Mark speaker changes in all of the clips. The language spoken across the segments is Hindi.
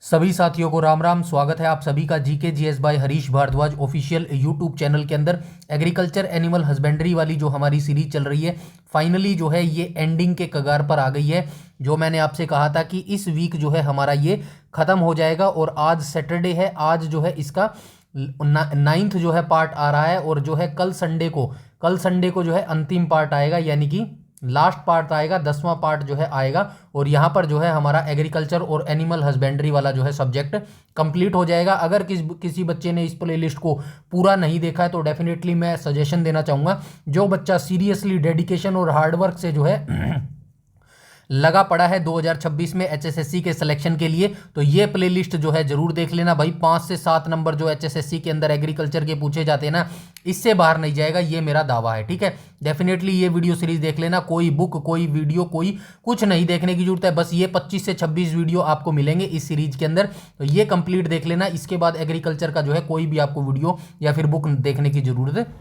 Speaker 1: सभी साथियों को राम राम। स्वागत है आप सभी का GK GS by Harish Bhardwaj official YouTube channel के अंदर। एग्रीकल्चर एनिमल हस्बेंड्री वाली जो हमारी सीरीज चल रही है फाइनली जो है ये एंडिंग के कगार पर आ गई है। जो मैंने आपसे कहा था कि इस वीक जो है हमारा ये ख़त्म हो जाएगा और आज सैटरडे है, आज जो है इसका 9th जो है पार्ट आ रहा है और जो है कल संडे को जो है अंतिम पार्ट आएगा, यानी कि लास्ट पार्ट आएगा, 10वां पार्ट जो है आएगा। और यहाँ पर जो है हमारा एग्रीकल्चर और एनिमल हस्बेंड्री वाला जो है सब्जेक्ट कंप्लीट हो जाएगा। अगर किसी बच्चे ने इस प्लेलिस्ट को पूरा नहीं देखा है तो डेफिनेटली मैं सजेशन देना चाहूँगा, जो बच्चा सीरियसली डेडिकेशन और हार्डवर्क से जो है लगा पड़ा है 2026 में एचएसएससी के सिलेक्शन के लिए, तो ये प्लेलिस्ट जो है जरूर देख लेना भाई। 5 से 7 नंबर जो एचएसएससी के अंदर एग्रीकल्चर के पूछे जाते हैं ना, इससे बाहर नहीं जाएगा, ये मेरा दावा है। ठीक है, डेफिनेटली ये वीडियो सीरीज देख लेना। कोई बुक, कोई वीडियो, कोई कुछ नहीं देखने की जरूरत है, बस ये 25 से 26 वीडियो आपको मिलेंगे इस सीरीज के अंदर, तो ये कंप्लीट देख लेना। इसके बाद एग्रीकल्चर का जो है कोई भी आपको वीडियो या फिर बुक देखने की जरूरत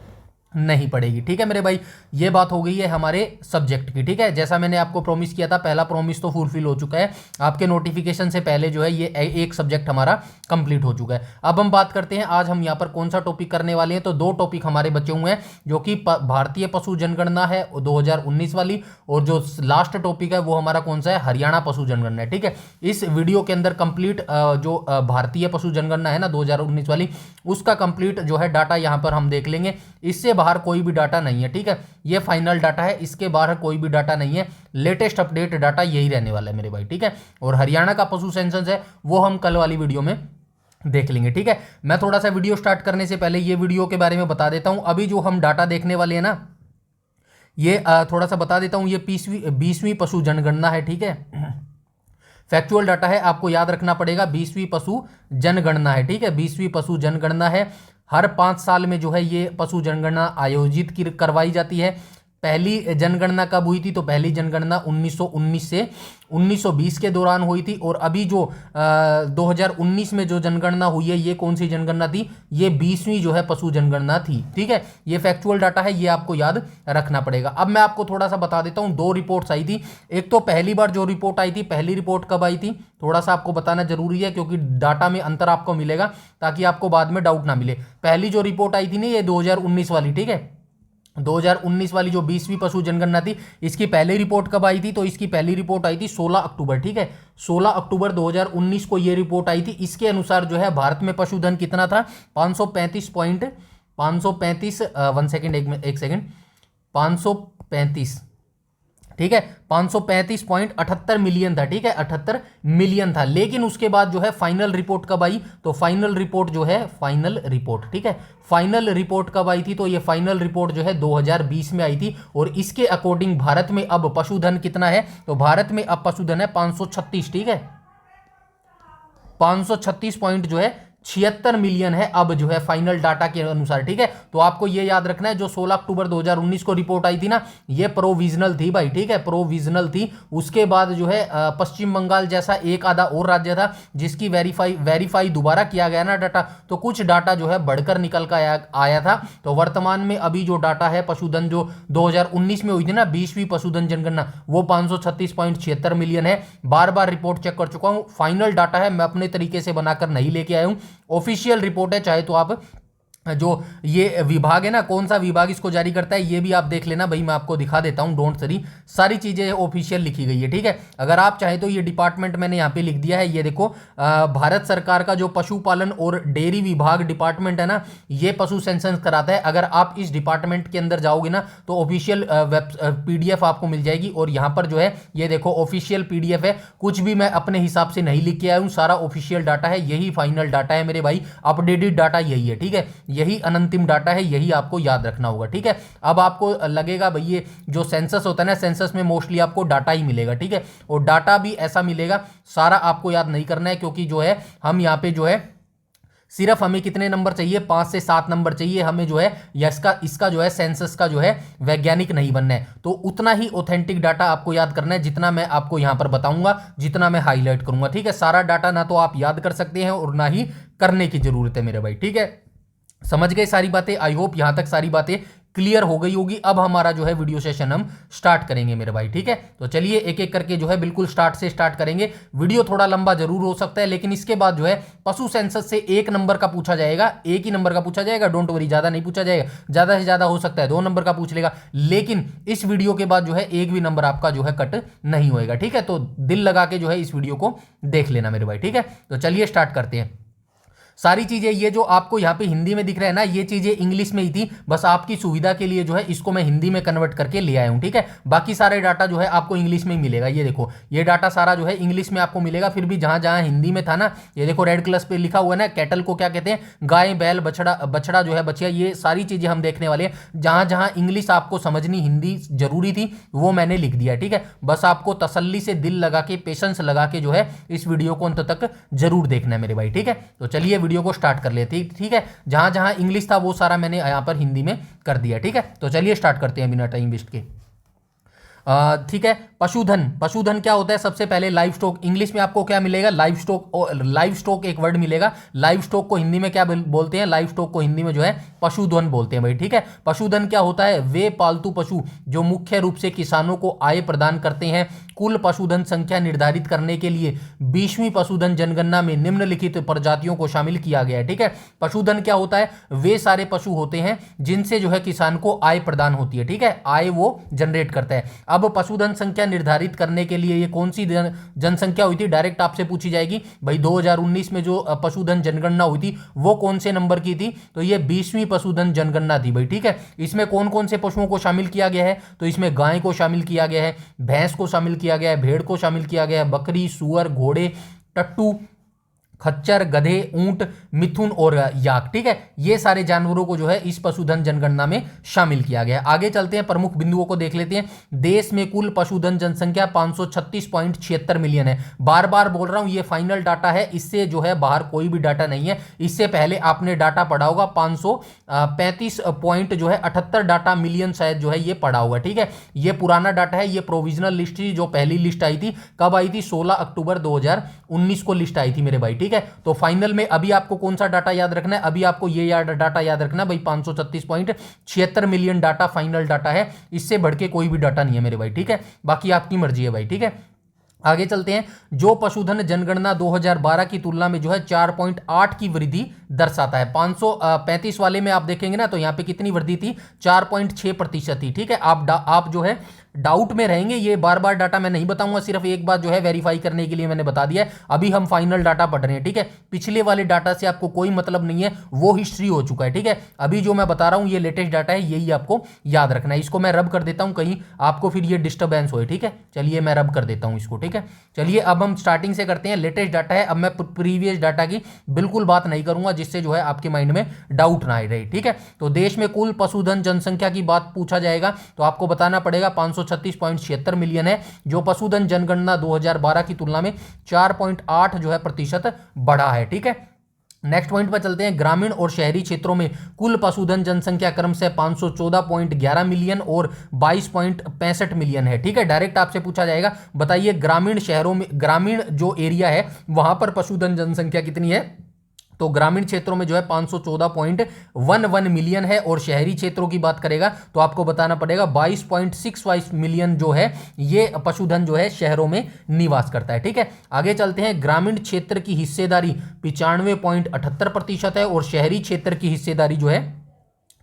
Speaker 1: नहीं पड़ेगी। ठीक है मेरे भाई, ये बात हो गई है हमारे सब्जेक्ट की। ठीक है, जैसा मैंने आपको प्रॉमिस किया था, पहला प्रॉमिस तो फुलफिल हो चुका है। आपके नोटिफिकेशन से पहले जो है ये एक सब्जेक्ट हमारा कंप्लीट हो चुका है। अब हम बात करते हैं आज हम यहाँ पर कौन सा टॉपिक करने वाले हैं। तो 2 टॉपिक हमारे बचे हुए हैं, जो कि भारतीय पशु जनगणना है 2019 वाली, और जो लास्ट टॉपिक है वो हमारा कौन सा है, हरियाणा पशु जनगणना है। ठीक है, इस वीडियो के अंदर कंप्लीट जो भारतीय पशु जनगणना है ना 2019 वाली, उसका कंप्लीट जो है डाटा यहाँ पर हम देख लेंगे। इससे बाहर कोई भी डाटा नहीं है। ठीक है, ये फाइनल डाटा है, इसके बाहर कोई भी डाटा नहीं है। लेटेस्ट अपडेट डाटा यही रहने वाला है मेरे भाई। ठीक है, और हरियाणा का पशु सेंसस है वो हम कल वाली वीडियो में देख लेंगे। ठीक है, मैं थोड़ा सा वीडियो स्टार्ट करने से पहले ये वीडियो के बारे में बता देता हूं। अभी जो हम डाटा देखने वाले हैं ना, ये थोड़ा सा बता देता हूं, ये 20वीं पशु जनगणना है। ठीक है, फैक्चुअल डाटा है, आपको याद रखना पड़ेगा, 20वीं पशु जनगणना है। ठीक है, 20वीं पशु जनगणना है। हर 5 साल में जो है ये पशु जनगणना आयोजित करवाई जाती है। पहली जनगणना कब हुई थी, तो पहली जनगणना 1919 से 1920 के दौरान हुई थी। और अभी जो 2019 में जो जनगणना हुई है, ये कौन सी जनगणना थी, ये 20वीं जो है पशु जनगणना थी। ठीक है, ये फैक्चुअल डाटा है, ये आपको याद रखना पड़ेगा। अब मैं आपको थोड़ा सा बता देता हूँ, 2 रिपोर्ट्स आई थी। एक तो पहली बार जो रिपोर्ट आई थी, पहली रिपोर्ट कब आई थी, थोड़ा सा आपको बताना जरूरी है, क्योंकि डाटा में अंतर आपको मिलेगा ताकि आपको बाद में डाउट ना मिले। पहली जो रिपोर्ट आई थी ना, ये 2019 वाली। ठीक है, 2019 वाली जो 20वीं पशु जनगणना थी, इसकी पहली रिपोर्ट कब आई थी, तो इसकी पहली रिपोर्ट आई थी 16 अक्टूबर। ठीक है, 16 अक्टूबर 2019 को ये रिपोर्ट आई थी। इसके अनुसार जो है भारत में पशुधन कितना था, 535 वन सेकेंड, एक सेकेंड, 535, ठीक है, 535.78 मिलियन था। ठीक है, 78 मिलियन था। लेकिन उसके बाद जो है फाइनल रिपोर्ट कब आई, तो फाइनल रिपोर्ट जो है, फाइनल रिपोर्ट, ठीक है, फाइनल रिपोर्ट कब आई थी, तो ये फाइनल रिपोर्ट जो है 2020 में आई थी। और इसके अकॉर्डिंग भारत में अब पशुधन कितना है, तो भारत में अब पशुधन है 536। ठीक है, 536 पॉइंट जो है 76 मिलियन है अब जो है फाइनल डाटा के अनुसार। ठीक है, तो आपको ये याद रखना है, जो 16 अक्टूबर 2019 को रिपोर्ट आई थी ना, ये प्रोविजनल थी भाई। ठीक है, प्रोविजनल थी। उसके बाद जो है पश्चिम बंगाल जैसा एक आधा और राज्य था जिसकी वेरीफाई दोबारा किया गया ना डाटा, तो कुछ डाटा जो है बढ़कर निकल कर आया था। तो वर्तमान में अभी जो डाटा है पशुधन जो 2019 में हुई थी ना 20वीं पशुधन जनगणना, वो 536.76 मिलियन है। बार बार रिपोर्ट चेक कर चुका हूं, फाइनल डाटा है, मैं अपने तरीके से बनाकर नहीं लेके आया हूं, ऑफिशियल रिपोर्ट है। चाहे तो आप जो ये विभाग है ना, कौन सा विभाग इसको जारी करता है, ये भी आप देख लेना भाई, मैं आपको दिखा देता हूं, डोंट सरी, सारी चीजें ऑफिशियल लिखी गई है। ठीक है, अगर आप चाहे तो ये डिपार्टमेंट मैंने यहाँ पे लिख दिया है, ये देखो, भारत सरकार का जो पशुपालन और डेयरी विभाग डिपार्टमेंट है ना, ये पशु सेंसस कराता है। अगर आप इस डिपार्टमेंट के अंदर जाओगे ना, तो ऑफिशियल PDF आपको मिल जाएगी। और यहाँ पर जो है ये देखो ऑफिशियल PDF है, कुछ भी मैं अपने हिसाब से नहीं लिख के आया हूँ, सारा ऑफिशियल डाटा है, यही फाइनल डाटा है मेरे भाई, अपडेटेड डाटा यही है। ठीक है, यही अनंतिम डाटा है, यही आपको याद रखना होगा। ठीक है, अब आपको लगेगा भाई ये जो सेंसस होता है ना, सेंसस में मोस्टली आपको डाटा ही मिलेगा। ठीक है, और डाटा भी ऐसा मिलेगा, सारा आपको याद नहीं करना है, क्योंकि जो है हम यहाँ पे जो है सिर्फ हमें कितने नंबर चाहिए, 5 से 7 नंबर चाहिए हमें जो है, या इसका जो है सेंसस का जो है वैज्ञानिक नहीं बनना है। तो उतना ही ऑथेंटिक डाटा आपको याद करना है जितना मैं आपको यहां पर बताऊंगा, जितना मैं हाईलाइट करूंगा। ठीक है, सारा डाटा ना तो आप याद कर सकते हैं और ना ही करने की जरूरत है मेरे भाई। ठीक है, समझ गए सारी बातें, आई होप यहां तक सारी बातें क्लियर हो गई होगी। अब हमारा जो है वीडियो सेशन हम स्टार्ट करेंगे मेरे भाई, ठीक है। तो चलिए एक एक करके जो है बिल्कुल स्टार्ट से स्टार्ट करेंगे। वीडियो थोड़ा लंबा जरूर हो सकता है, लेकिन इसके बाद जो है पशु सेंसस से 1 नंबर का पूछा जाएगा, एक ही नंबर का पूछा जाएगा, डोंट वरी, ज्यादा नहीं पूछा जाएगा। ज्यादा से ज्यादा हो सकता है 2 नंबर का पूछ लेगा, लेकिन इस वीडियो के बाद जो है एक भी नंबर आपका जो है कट नहीं होएगा, ठीक है। तो दिल लगा के जो है इस वीडियो को देख लेना मेरे भाई, ठीक है। तो चलिए स्टार्ट करते हैं। सारी चीजें ये जो आपको यहाँ पे हिंदी में दिख रहा है ना, ये चीजें इंग्लिश में ही थी, बस आपकी सुविधा के लिए जो है इसको मैं हिंदी में कन्वर्ट करके ले आया हूँ, ठीक है। बाकी सारे डाटा जो है आपको इंग्लिश में ही मिलेगा। ये देखो, ये डाटा सारा जो है इंग्लिश में आपको मिलेगा, फिर भी जहां जहां हिंदी में था ना, ये देखो रेड कलर पे लिखा हुआ है ना, कैटल को क्या कहते हैं, गाय, बैल, बछड़ा, बछड़ा जो है बछिया, ये सारी चीजें हम देखने वाले हैं। जहां जहां इंग्लिश आपको समझनी, हिंदी जरूरी थी, वो मैंने लिख दिया, ठीक है। बस आपको तसल्ली से दिल लगा के, पेशेंस लगा के जो है इस वीडियो को अंत तक जरूर देखना है मेरे भाई, ठीक है। तो चलिए वीडियो को स्टार्ट कर लेते, ठीक है। जहां जहां इंग्लिश था वो सारा मैंने यहां पर हिंदी में कर दिया, ठीक है। तो चलिए स्टार्ट करते हैं बिना टाइम वेस्ट के, ठीक है। पशुधन, पशुधन क्या होता है? सबसे पहले लाइव स्टॉक, इंग्लिश में आपको क्या मिलेगा? लाइव स्टॉक, लाइव स्टॉक एक वर्ड मिलेगा। लाइव स्टॉक को हिंदी में क्या बोलते हैं? लाइव स्टॉक को हिंदी में जो है पशुधन बोलते हैं भाई, ठीक है। पशुधन क्या होता है? वे पालतू पशु जो मुख्य रूप से किसानों को आय प्रदान करते हैं। कुल पशुधन संख्या निर्धारित करने के लिए 20वीं पशुधन जनगणना में निम्नलिखित प्रजातियों को शामिल किया गया है, ठीक है। पशुधन क्या होता है? वे सारे पशु होते हैं जिनसे जो है किसान को आय प्रदान होती है, ठीक है, आय वो जनरेट करता है। अब पशुधन संख्या निर्धारित करने के लिए ये कौन सी जनसंख्या हुई थी? डायरेक्ट आपसे पूछी जाएगी भाई, 2019 में जो पशुधन जनगणना हुई थी वो कौन से नंबर की थी? तो ये 20वीं पशुधन जनगणना थी भाई, ठीक है। इसमें कौन कौन से पशुओं को शामिल किया गया है? तो इसमें गाय को शामिल किया गया है, भैंस को शामिल किया गया है, भेड़ को शामिल किया गया है, बकरी, सुअर, घोड़े, टट्टू, खच्चर, गधे, ऊंट, मिथुन और याक, ठीक है। ये सारे जानवरों को जो है इस पशुधन जनगणना में शामिल किया गया है। आगे चलते हैं, प्रमुख बिंदुओं को देख लेते हैं। देश में कुल पशुधन जनसंख्या 536.76 मिलियन है। बार बार बोल रहा हूं, ये फाइनल डाटा है, इससे जो है बाहर कोई भी डाटा नहीं है। इससे पहले आपने डाटा पढ़ा होगा 535 पॉइंट जो है 78 डाटा मिलियन शायद जो है ये पढ़ा होगा, ठीक है। ये पुराना डाटा है, ये प्रोविजनल लिस्ट थी, जो पहली लिस्ट आई थी कब आई थी? 16 अक्टूबर 2019 को लिस्ट आई थी मेरे भाई, ठीक है। तो फाइनल में अभी आपको कौन सा डाटा याद रखना है? अभी आपको ये डाटा याद रखना है भाई, 536.76 मिलियन डाटा फाइनल डाटा है, इससे बढ़ के कोई भी डाटा नहीं है मेरे भाई, ठीक है। बाकी आपकी मर्जी है भाई, ठीक है। आगे चलते हैं। जो पशुधन जनगणना 2012 की तुलना में जो है 4.8 की वृद्धि दर्शाता है। 535 वाले में आप देखेंगे ना, तो यहां पे कितनी वृद्धि थी? 4.6% थी, ठीक है। आप जो है डाउट में रहेंगे, ये बार बार डाटा मैं नहीं बताऊंगा, सिर्फ एक बार जो है वेरीफाई करने के लिए मैंने बता दिया है। अभी हम फाइनल डाटा पढ़ रहे हैं, ठीक है। पिछले वाले डाटा से आपको कोई मतलब नहीं है, वो हिस्ट्री हो चुका है, ठीक है। अभी जो मैं बता रहा हूं ये लेटेस्ट डाटा है, यही आपको याद रखना है। इसको मैं रब कर देता हूं, कहीं आपको फिर ये डिस्टर्बेंस हो, ठीक है। चलिए मैं रब कर देता हूं इसको, ठीक है। चलिए अब हम स्टार्टिंग से करते हैं। लेटेस्ट डाटा है, अब मैं प्रीवियस डाटा की बिल्कुल बात नहीं करूंगा, जिससे जो है आपके माइंड में डाउट ना आए रहे, ठीक है। तो देश में कुल पशुधन जनसंख्या की बात पूछा जाएगा तो आपको बताना पड़ेगा 536.76 मिलियन है, जो पशुधन जनगणना 2012 की तुलना में 4.8 जो है प्रतिशत बढ़ा है, ठीक है। नेक्स्ट पॉइंट पर चलते हैं। ग्रामीण और शहरी क्षेत्रों में कुल पशुधन जनसंख्या क्रम से 514.11 मिलियन और 22.65 मिलियन है, ठीक है। डायरेक्ट आपसे पूछा जाएगा, बताइए ग्रामीण शहरों में, ग्रामीण जो एरिया है वहां पर पशुधन जनसंख्या कितनी है? तो ग्रामीण क्षेत्रों में जो है 514.11 मिलियन है, और शहरी क्षेत्रों की बात करेगा तो आपको बताना पड़ेगा 22.65 मिलियन जो है ये पशुधन जो है शहरों में निवास करता है, ठीक है। आगे चलते हैं। ग्रामीण क्षेत्र की हिस्सेदारी 95.78% है, और शहरी क्षेत्र की हिस्सेदारी जो है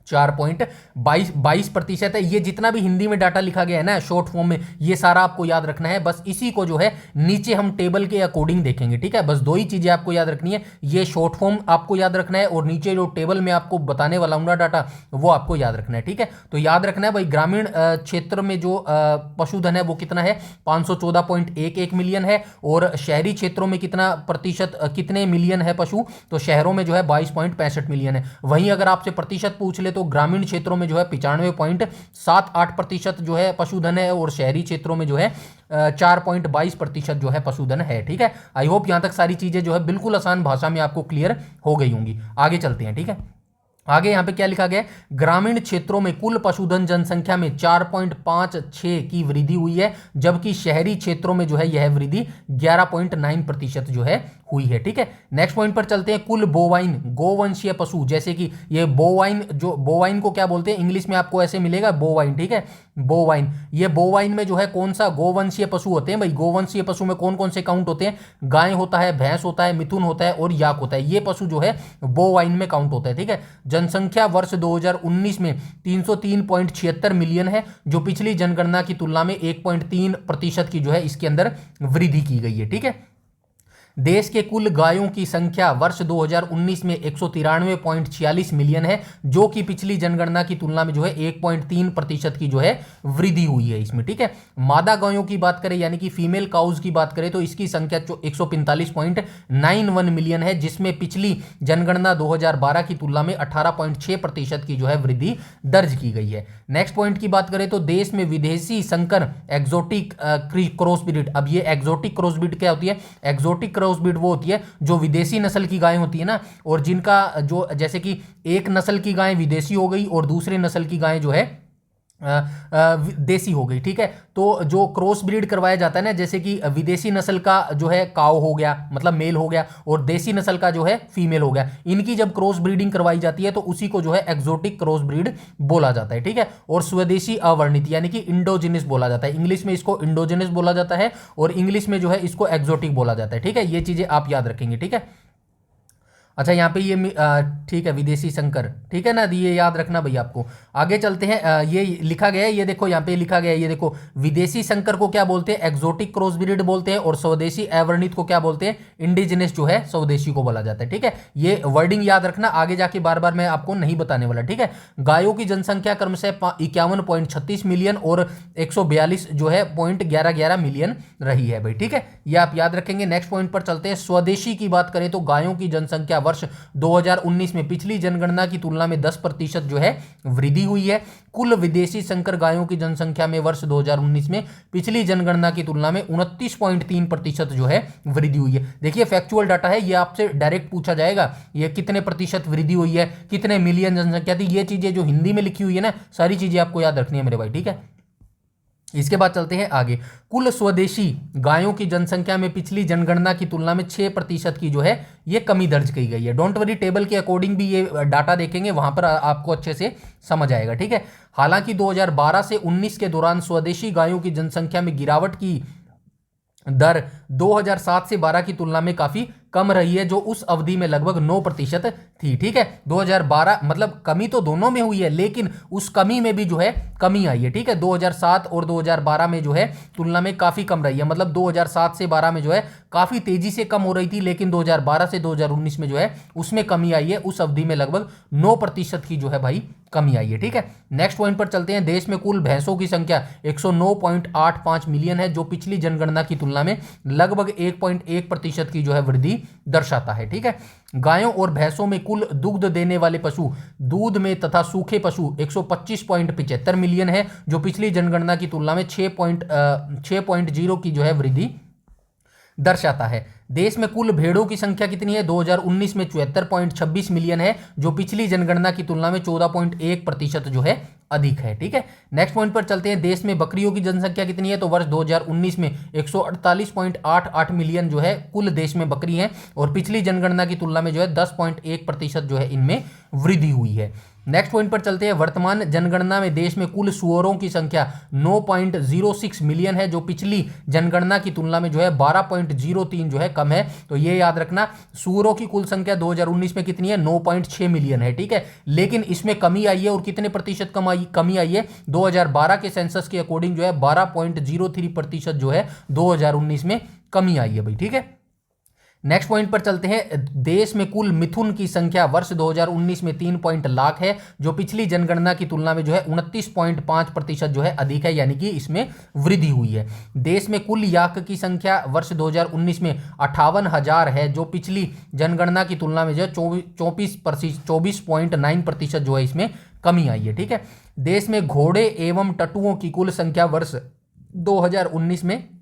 Speaker 1: 4.22% है। ये जितना भी हिंदी में डाटा लिखा गया है ना शॉर्ट फॉर्म में, ये सारा आपको याद रखना है। बस इसी को जो है नीचे हम टेबल के अकॉर्डिंग देखेंगे, ठीक है। बस दो ही चीजें आपको याद रखनी है, ये शॉर्ट फॉर्म आपको याद रखना है, और नीचे जो टेबल में आपको बताने वाला हूं ना डाटा, वो आपको याद रखना है, ठीक है। तो याद रखना है भाई, ग्रामीण क्षेत्र में जो पशुधन है वो कितना है? 514.11 मिलियन है, और शहरी क्षेत्रों में कितना प्रतिशत, कितने मिलियन है पशु? तो शहरों में जो है 22.65 मिलियन है। वहीं अगर आपसे प्रतिशत पूछ ले तो ग्रामीण क्षेत्रों में जो है 95.78% जो है पशुधन है, और शहरी क्षेत्रों में जो है 4.22% जो है पशुधन है, ठीक है। आई होप यहां तक सारी चीजें जो है बिल्कुल आसान भाषा में आपको क्लियर हो गई होंगी। आगे चलते हैं, ठीक है। आगे यहाँ पे क्या लिखा गया है, ग्रामीण क्षेत्रों में कुल पशुधन जनसंख्या में 4.56 की वृद्धि हुई है, जबकि शहरी क्षेत्रों में जो है यह वृद्धि 11.9% जो है हुई है। ठीक है, नेक्स्ट पॉइंट पर चलते हैं। कुल बोवाइन गोवंशीय पशु, जैसे कि ये बोवाइन, जो बोवाइन को क्या बोलते हैं इंग्लिश में आपको ऐसे मिलेगा बोवाइन। ठीक है, बोवाइन, ये बोवाइन में जो है कौन सा गोवंशीय पशु होते हैं भाई, गोवंशीय पशु में कौन कौन से काउंट होते हैं, गाय होता है, भैंस होता है, मिथुन होता है और याक होता है, ये पशु जो है बोवाइन में काउंट होता है। ठीक है, जनसंख्या वर्ष 2019 में 303.76 मिलियन है, जो पिछली जनगणना की तुलना में 1.3% की जो है इसके अंदर वृद्धि की गई है। ठीक है, देश के कुल गायों की संख्या वर्ष 2019 में 193.46 मिलियन है, जो कि पिछली जनगणना की तुलना में जो है 1.3% की जो है वृद्धि हुई है इसमें। ठीक है, मादा गायों की बात करें यानी कि फीमेल काउज की बात करें तो इसकी संख्या 145.91 मिलियन है, जिसमें पिछली जनगणना 2012 की तुलना में 18.6% की जो है वृद्धि दर्ज की गई है। नेक्स्ट पॉइंट की बात करें तो देश में विदेशी संकर एक्सोटिक क्रॉस ब्रीड, अब ये एक्सोटिक क्रॉस ब्रीड क्या होती है, एक्सोटिक क्रॉस ब्रीड वो होती है जो विदेशी नस्ल की गाय होती है ना, और जिनका जो जैसे कि एक नस्ल की गाय विदेशी हो गई और दूसरे नस्ल की गाय जो है देसी हो गई। ठीक है, तो जो क्रॉस ब्रीड करवाया जाता है ना, जैसे कि विदेशी नस्ल का जो है काव हो गया मतलब मेल हो गया और देसी नस्ल का जो है फीमेल हो गया, इनकी जब क्रॉस ब्रीडिंग करवाई जाती है तो उसी को जो है एक्सोटिक क्रॉस ब्रीड बोला जाता है। ठीक है, और स्वदेशी अवर्णित यानी कि इंडोजिनस बोला जाता है, इंग्लिश में इसको इंडोजिनस बोला जाता है और इंग्लिश में जो है इसको एक्सोटिक बोला जाता है। ठीक है, ये चीजें आप याद रखेंगे। ठीक है, अच्छा यहाँ पे ये ठीक है विदेशी संकर, ठीक है ना, ये याद रखना भाई आपको। आगे चलते हैं, ये लिखा गया है, ये देखो यहाँ पे लिखा गया है, ये देखो विदेशी संकर को क्या बोलते हैं, एक्सोटिक क्रॉस ब्रीड बोलते हैं, और स्वदेशी अवर्णित को क्या बोलते हैं, इंडिजिनस जो है स्वदेशी को बोला जाता है। ठीक है, ये वर्डिंग याद रखना, आगे जाके बार बार मैं आपको नहीं बताने वाला। ठीक है, गायों की जनसंख्या क्रमशः 51.36 मिलियन और 142 जो है 0.1111 मिलियन रही है भाई। ठीक है, ये आप याद रखेंगे। नेक्स्ट पॉइंट पर चलते हैं। स्वदेशी की बात करें तो गायों की जनसंख्या वर्ष 2019 में पिछली जनगणना की तुलना में 10% जो है वृद्धि हुई है। कुल विदेशी संकर गायों की जनसंख्या में वर्ष 2019 में पिछली जनगणना की तुलना में 29.3% जो है वृद्धि हुई है। देखिए फैक्चुअल डाटा है, ये आपसे डायरेक्ट पूछा जाएगा, ये कितने प्रतिशत वृद्धि हुई है, कितने मिलियन जनसंख्या थी, ये चीजें जो हिंदी में लिखी हुई है ना, सारी चीजें आपको याद रखनी है मेरे भाई। ठीक है, इसके बाद चलते हैं आगे। कुल स्वदेशी गायों की जनसंख्या में पिछली जनगणना की तुलना में 6% की जो है ये कमी दर्ज की गई है। डोंट वरी, टेबल के अकॉर्डिंग भी ये डाटा देखेंगे, वहां पर आपको अच्छे से समझ आएगा। ठीक है, हालांकि 2012 से 19 के दौरान स्वदेशी गायों की जनसंख्या में गिरावट की दर 2007 से 12 की तुलना में काफी कम रही है, जो उस अवधि में लगभग 9% थी। ठीक है, 2012 मतलब कमी तो दोनों में हुई है, लेकिन उस कमी में भी जो है कमी आई है। ठीक है, 2007 और 2012 में जो है तुलना में काफी कम रही है, मतलब 2007 से 12 में जो है काफी तेजी से कम हो रही थी, लेकिन 2012 से 2019 में जो है उसमें कमी आई है, उस अवधि में लगभग 9% की जो है भाई कमी आई है। ठीक है, नेक्स्ट पॉइंट पर चलते हैं। देश में कुल भैंसों की संख्या 109.85 मिलियन है, जो पिछली जनगणना की तुलना में लगभग 1.1% की जो है वृद्धि दर्शाता है। ठीक है, गायों और भैंसों में कुल दुग्ध देने वाले पशु दूध में तथा सूखे पशु 125.75 मिलियन है, जो पिछली जनगणना की तुलना में 6.0 की जो है वृद्धि दर्शाता है। देश में कुल भेड़ों की संख्या कितनी है, 2019 में 74.26 मिलियन है, जो पिछली जनगणना की तुलना में 14.1% जो है अधिक है। ठीक है, नेक्स्ट पॉइंट पर चलते हैं। देश में बकरियों की जनसंख्या कितनी है, तो वर्ष 2019 में 148.88 मिलियन जो है कुल देश में बकरी हैं, और पिछली जनगणना की तुलना में जो है 10.1% जो है इनमें वृद्धि हुई है। नेक्स्ट पॉइंट पर चलते हैं। वर्तमान जनगणना में देश में कुल सूअरों की संख्या 9.06 मिलियन है, जो पिछली जनगणना की तुलना में जो है 12.03 जो है कम है। तो ये याद रखना, सूअरों की कुल संख्या 2019 में कितनी है, 9.6 मिलियन है। ठीक है, लेकिन इसमें कमी आई है, और कितने प्रतिशत कमी आई है, 2012 के सेंसस के अकॉर्डिंग जो है 12.03% जो है 2019 में कमी आई है भाई। ठीक है, नेक्स्ट पॉइंट पर चलते हैं। देश में कुल मिथुन की संख्या वर्ष 2019 में 3 लाख है, जो पिछली जनगणना की तुलना में जो है 29.5% जो है अधिक है, यानी कि इसमें वृद्धि हुई है। देश में कुल याक की संख्या वर्ष 2019 में 58,000 है, जो पिछली जनगणना की तुलना में जो है 24.9% जो है इसमें कमी आई है। ठीक है, देश में घोड़े एवं टट्टुओं की कुल संख्या वर्ष 2019 में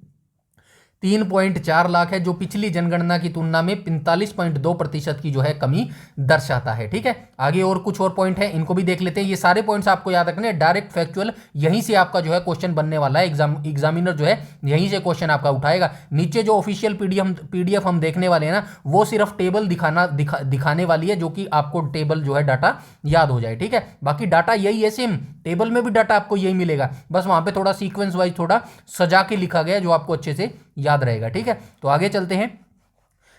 Speaker 1: 3.4 लाख है, जो पिछली जनगणना की तुलना में 45.2% की जो है कमी दर्शाता है। ठीक है, आगे और कुछ और पॉइंट है, इनको भी देख लेते हैं। ये सारे पॉइंट्स आपको याद रखने हैं, डायरेक्ट फैक्चुअल यहीं से आपका जो है क्वेश्चन बनने वाला है। एग्जामिनर जो है यहीं से क्वेश्चन आपका उठाएगा। नीचे जो ऑफिशियल पीडीएफ हम देखने वाले हैं ना, वो सिर्फ टेबल दिखाने वाली है, जो कि आपको टेबल जो है डाटा याद हो जाए। ठीक है, बाकी डाटा यही है, सेम टेबल में भी डाटा आपको यही मिलेगा, बस वहां पे थोड़ा सीक्वेंस वाइज थोड़ा सजा के लिखा गया, जो आपको अच्छे से याद रहेगा। ठीक है, तो आगे चलते हैं।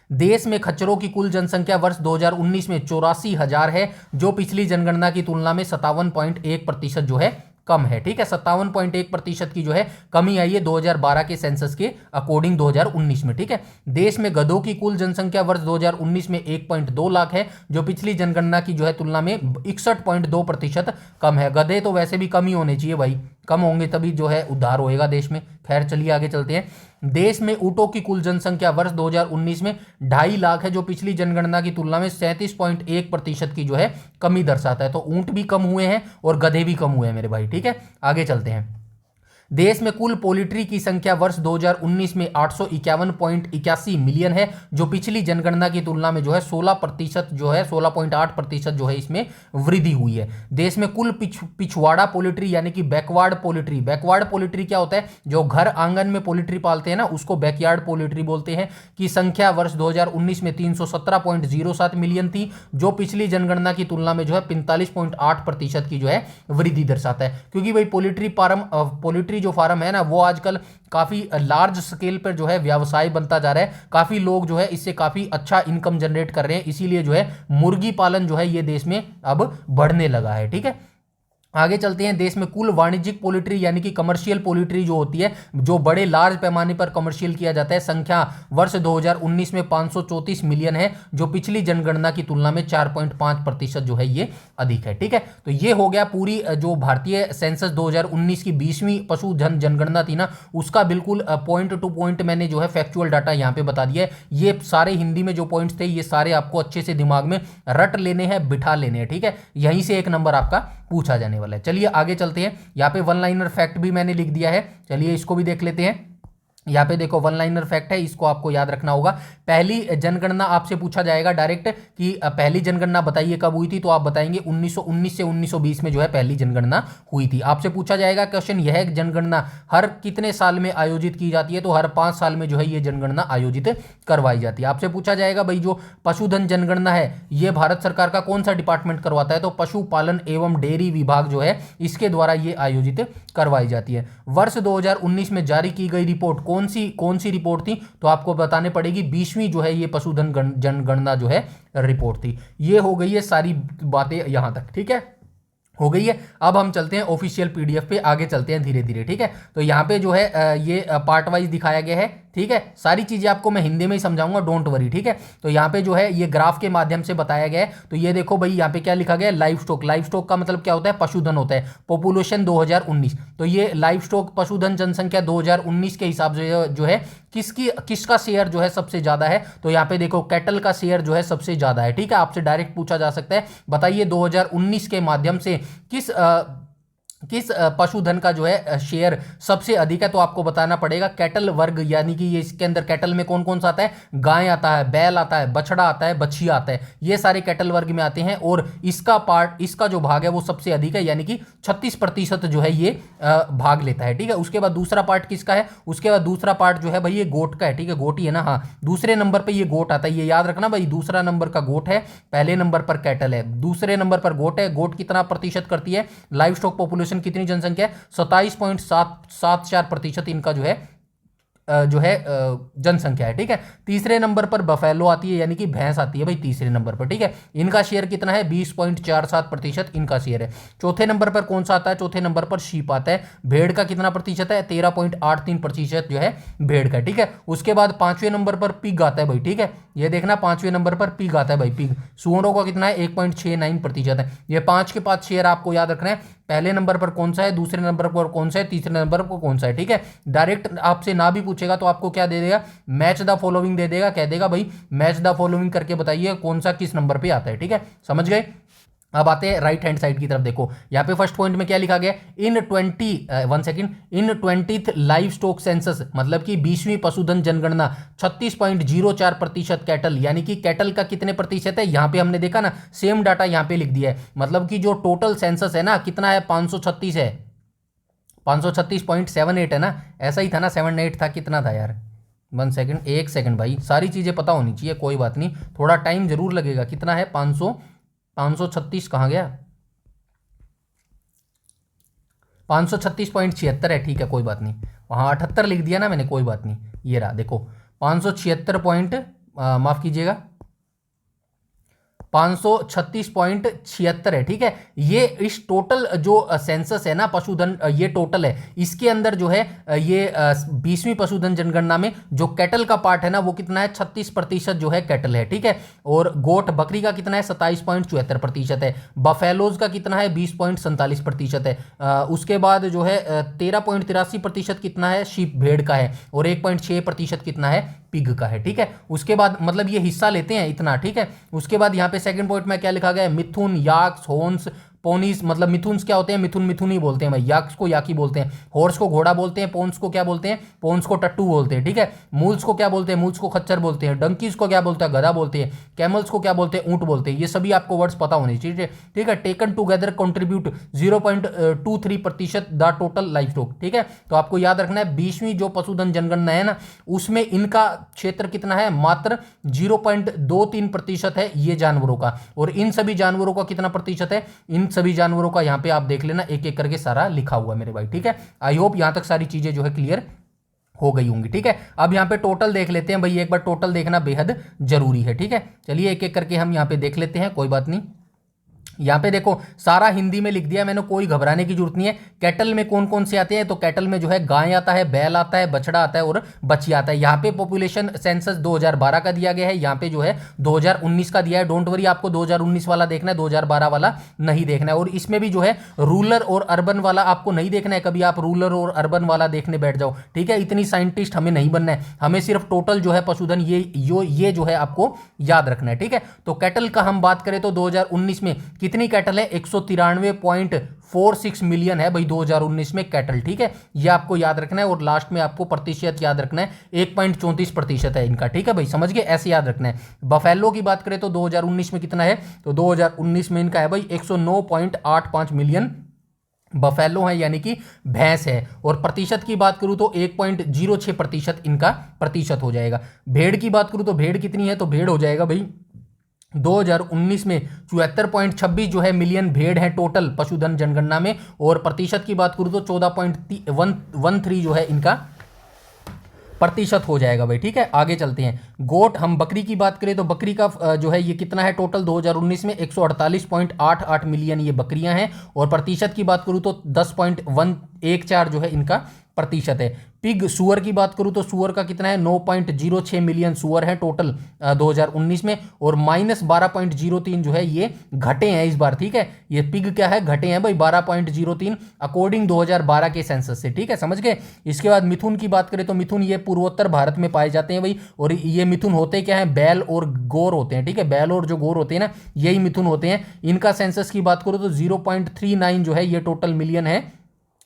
Speaker 1: देश में खच्चरों की कुल जनसंख्या वर्ष 2019 में 84,000 है, जो पिछली जनगणना की तुलना में 57.1% जो है कम है। ठीक है, 57.1% की जो है कमी आई है 2012 के सेंसस के अकॉर्डिंग 2019 में। ठीक है, देश में गधों की कुल जनसंख्या वर्ष 2019 में 1.2 लाख है, जो पिछली जनगणना की जो है तुलना में 61.2% कम है। गधे तो वैसे भी कम ही होने चाहिए भाई, कम होंगे तभी जो है उद्धार होएगा देश में। खैर चलिए आगे चलते हैं। देश में ऊंटों की कुल जनसंख्या वर्ष 2019 में 2.5 लाख है, जो पिछली जनगणना की तुलना में 37.1% की जो है कमी दर्शाता है। तो ऊंट भी कम हुए हैं और गधे भी कम हुए हैं मेरे भाई। ठीक है, आगे चलते हैं। देश में कुल पोल्ट्री की संख्या वर्ष 2019 में 851.81 मिलियन है, जो पिछली जनगणना की तुलना में जो है 16% जो है 16.8% जो है इसमें वृद्धि हुई है। देश में कुल पिछवाड़ा पोल्ट्री यानी कि बैकवर्ड पोल्ट्री क्या होता है, जो घर आंगन में पोल्ट्री पालते हैं ना, उसको बैकयार्ड पोल्ट्री बोलते हैं, की संख्या वर्ष 2019 में 317.07 मिलियन थी, जो पिछली जनगणना की तुलना में जो है 45.8% की जो है वृद्धि दर्शाता है। क्योंकि भाई पोल्ट्री जो फार्म है ना, वो आजकल काफी लार्ज स्केल पर जो है व्यवसाय बनता जा रहा है, काफी लोग जो है इससे काफी अच्छा इनकम जनरेट कर रहे हैं, इसीलिए जो है मुर्गी पालन जो है ये देश में अब बढ़ने लगा है। ठीक है, आगे चलते हैं। देश में कुल वाणिज्यिक पोल्ट्री यानी कि कमर्शियल पोल्ट्री जो होती है, जो बड़े लार्ज पैमाने पर कमर्शियल किया जाता है, संख्या वर्ष 2019 में 534 मिलियन है, जो पिछली जनगणना की तुलना में 4.5% जो है ये अधिक है। ठीक है, तो ये हो गया पूरी जो भारतीय सेंसस 2019 की 20वीं पशुधन जनगणना थी ना, उसका बिल्कुल पॉइंट टू पॉइंट मैंने जो है फैक्चुअल डाटा यहाँ पे बता दिया है। ये सारे हिंदी में जो पॉइंट्स थे, ये सारे आपको अच्छे से दिमाग में रट लेने हैं, बिठा लेने हैं। ठीक है, यहीं से एक नंबर आपका पूछा जाने वाला है। चलिए आगे चलते हैं। यहाँ पे वन लाइनर फैक्ट भी मैंने लिख दिया है, चलिए इसको भी देख लेते हैं। यहाँ पे देखो वन लाइनर फैक्ट है, इसको आपको याद रखना होगा। पहली जनगणना आपसे पूछा जाएगा डायरेक्ट कि पहली जनगणना बताइए कब हुई थी, तो आप बताएंगे 1919 से 1920 में जो है पहली जनगणना हुई थी। आपसे पूछा जाएगा क्वेश्चन, यह जनगणना हर कितने साल में आयोजित की जाती है, तो हर 5 साल में जो है ये जनगणना आयोजित करवाई जाती है। आपसे पूछा जाएगा भाई जो पशुधन जनगणना है, ये भारत सरकार का कौन सा डिपार्टमेंट करवाता है, तो पशुपालन एवं डेयरी विभाग जो है इसके द्वारा ये आयोजित करवाई जाती है। वर्ष 2019 में जारी की गई रिपोर्ट कौन सी रिपोर्ट थी, तो आपको बताने पड़ेगी 20वीं जो है ये पशुधन जनगणना जो है रिपोर्ट थी। ये हो गई है सारी बातें यहां तक। ठीक है, हो गई है। अब हम चलते हैं ऑफिशियल पीडीएफ पे, आगे चलते हैं धीरे धीरे। ठीक है, तो यहाँ पे जो है ये पार्ट वाइज दिखाया गया है। ठीक है, सारी चीजें आपको मैं हिंदी में ही समझाऊंगा, डोंट वरी। ठीक है, तो यहाँ पे जो है ये ग्राफ के माध्यम से बताया गया है। तो ये देखो भाई, यहाँ पे क्या लिखा गया है, लाइव स्टॉक का मतलब क्या होता है, पशुधन होता है। पॉपुलेशन 2019, तो ये लाइव स्टॉक पशुधन जनसंख्या 2019 के हिसाब से जो है किसका शेयर जो है सबसे ज्यादा है, तो यहाँ पे देखो कैटल का शेयर जो है सबसे ज्यादा है। ठीक है, आपसे डायरेक्ट पूछा जा सकता है, बताइए 2019 के माध्यम से किस पशुधन का जो है शेयर सबसे अधिक है, तो आपको बताना पड़ेगा कैटल वर्ग, यानी कि ये इसके अंदर कैटल में कौन कौन सा आता है, गाय आता है, बैल आता है, बछड़ा आता है, बछिया आता है, ये सारे कैटल वर्ग में आते हैं। और इसका जो भाग है वो सबसे अधिक है, यानी कि 36% जो है ये भाग लेता है। ठीक है, उसके बाद दूसरा पार्ट किसका है, उसके बाद दूसरा पार्ट जो है भाई ये गोट का है। ठीक है, गोट ही है ना, हाँ, दूसरे नंबर पर ये गोट आता है, ये याद रखना भाई, दूसरा नंबर का गोट है, पहले नंबर पर कैटल है, दूसरे नंबर पर गोट है। गोट कितना प्रतिशत करती है, लाइव स्टॉक पॉपुलेशन कितनी जनसंख्या है, 27.74% इनका जो है जनसंख्या है। ठीक है, तीसरे नंबर पर बफेलो आती है, यानी कि भैंस आती है भाई तीसरे नंबर पर। ठीक है, इनका शेयर कितना है, 20.47% इनका शेयर है। चौथे नंबर पर कौन सा आता है, चौथे नंबर पर शीप आता है। भेड़ का कितना प्रतिशत है, 13.83% जो है भेड़ का। ठीक है, उसके बाद 5वें नंबर पर पिग आता है भाई। ठीक है, ये देखना 5वें नंबर पर पिग आता है भाई, पिग। सुअरों का कितना है, 1.69% है। ये 5 के 5 शेयर आपको याद रखना है, पहले नंबर पर कौन सा है, दूसरे नंबर पर कौन सा है, तीसरे नंबर पर कौन सा है। ठीक है, डायरेक्ट आपसे ना भी पूछेगा तो आपको क्या दे देगा, मैच द फॉलोइंग दे देगा, कह देगा भाई मैच द फॉलोइंग करके बताइए कौन सा किस नंबर पे आता है। ठीक है, समझ गए। अब आते हैं राइट हैंड साइड की तरफ। देखो यहाँ पे फर्स्ट पॉइंट में क्या लिखा गया, इन 20th लाइव स्टॉक सेंसस, मतलब कि 20वीं पशुधन जनगणना 36.04% कैटल, यानी कि कैटल का कितने प्रतिशत है, यहाँ पे हमने देखा ना सेम डाटा यहाँ पे लिख दिया है, मतलब कि जो टोटल सेंसस है ना कितना है 536 है, 536.78 है ना, ऐसा ही था ना 78 था, कितना था यार, 1 सेकंड, 1 सेकंड भाई, सारी चीज़ें पता होनी चाहिए, कोई बात नहीं, थोड़ा टाइम जरूर लगेगा। कितना है 536 कहाँ गया, 536.76 है, ठीक है कोई बात नहीं, वहाँ 78 लिख दिया ना मैंने, कोई बात नहीं, ये रहा देखो 576 पॉइंट, माफ़ कीजिएगा 536.76 है, ठीक है। ये इस टोटल जो सेंसस है ना पशुधन, ये टोटल है, इसके अंदर जो है ये 20वीं पशुधन जनगणना में जो कैटल का पार्ट है ना वो कितना है, 36% जो है कैटल है, ठीक है। और गोट बकरी का कितना है 27.74% है, बफेलोज का कितना है 20.47% है, उसके बाद जो है 13.83% कितना है शीप भेड़ का है, और 1.6% कितना है पिग का है, ठीक है। उसके बाद मतलब ये हिस्सा लेते हैं इतना, ठीक है। उसके बाद यहाँ पे सेकंड पॉइंट में क्या लिखा गया है, मिथुन, याक्स, होन्स, पोनीस, मतलब मिथुन्स क्या होते हैं, मिथुन मिथुन ही बोलते हैं भाई, याक्स को याकी बोलते हैं, हॉर्स को घोड़ा बोलते हैं, पोन्स को क्या बोलते हैं, पोन्स को टट्टू बोलते हैं, ठीक है। मूल्स को क्या बोलते हैं, मूल्स को खच्चर बोलते हैं, डंकीज को क्या बोलते हैं, गधा बोलते हैं, कैमल्स को क्या बोलते हैं, ऊंट बोलते हैं, ये सभी आपको वर्ड्स पता होने चाहिए, ठीक है। Taken together contribute 0.23% the total life stock, ठीक है। तो आपको याद रखना है 20वीं जो पशुधन जनगणना है ना उसमें इनका क्षेत्र कितना है, मात्र 0.23% है ये जानवरों का, और इन सभी जानवरों का कितना प्रतिशत है, इन सभी जानवरों का यहाँ पे आप देख लेना, एक एक करके सारा लिखा हुआ है मेरे भाई, ठीक है। आई होप यहां तक सारी चीजें जो है क्लियर हो गई होंगी, ठीक है। अब यहाँ पे टोटल देख लेते हैं भाई, एक बार टोटल देखना बेहद जरूरी है, ठीक है। चलिए एक एक करके हम यहाँ पे देख लेते हैं, कोई बात नहीं। यहाँ पे देखो सारा हिंदी में लिख दिया मैंने, कोई घबराने की जरूरत नहीं है। कैटल में कौन कौन से आते हैं, तो कैटल में जो है गाय आता है, बैल आता है, बछड़ा आता है और बछी आता है। यहाँ पे पॉपुलेशन सेंसस 2012 का दिया गया है, यहाँ पे जो है 2019 का दिया है। डोंट वरी, आपको 2019 वाला देखना है, 2012 वाला नहीं देखना है। और इसमें भी जो है रूरल और अर्बन वाला आपको नहीं देखना है, कभी आप रूरल और अर्बन वाला देखने बैठ जाओ, ठीक है। इतनी साइंटिस्ट हमें नहीं बनना है, हमें सिर्फ टोटल जो है पशुधन ये जो है आपको याद रखना है, ठीक है। तो कैटल का हम बात करें तो 2019 में कितनी कैटल है, 193.46 मिलियन है भाई 2019 में कैटल, ठीक है। ये आपको याद रखना है, और लास्ट में आपको प्रतिशत याद रखना है, 1.34% है इनका, ठीक है भाई, समझ गए, ऐसे याद रखना है। बफेलो की बात करें तो 2019 में कितना है, तो 2019 में इनका है भाई 109.85 मिलियन बफेलो है, यानी कि भैंस है। और प्रतिशत की बात करूं तो 1.06% इनका प्रतिशत हो जाएगा। भेड़ की बात करूं तो भेड़ कितनी है, तो भेड़ हो जाएगा भाई 2019 में 74.26 जो है मिलियन भेड़ है टोटल पशुधन जनगणना में, और प्रतिशत की बात करूं तो 14.13 जो है इनका प्रतिशत हो जाएगा भाई, ठीक है। आगे चलते हैं। गोट, हम बकरी की बात करें तो बकरी का जो है ये कितना है टोटल 2019 में 148.88 मिलियन ये बकरियां हैं, और प्रतिशत की बात करूं तो 10.114 जो है इनका प्रतिशत है। पिग, सुअर की बात करूं तो सुअर का कितना है, 9.06 मिलियन सुअर है टोटल 2019 में, और -12.03 जो है ये घटे हैं इस बार, ठीक है। ये पिग क्या है, घटे हैं भाई 12.03 अकॉर्डिंग 2012 के सेंसस से, ठीक है, समझ गए। इसके बाद मिथुन की बात करें तो मिथुन ये पूर्वोत्तर भारत में पाए जाते हैं भाई, और ये मिथुन होते क्या है, बैल और गौर होते हैं, ठीक है। बैल और जो गौर होते हैं ना यही मिथुन होते हैं। इनका सेंसस की बात करूं तो 0.39 जो है ये टोटल मिलियन है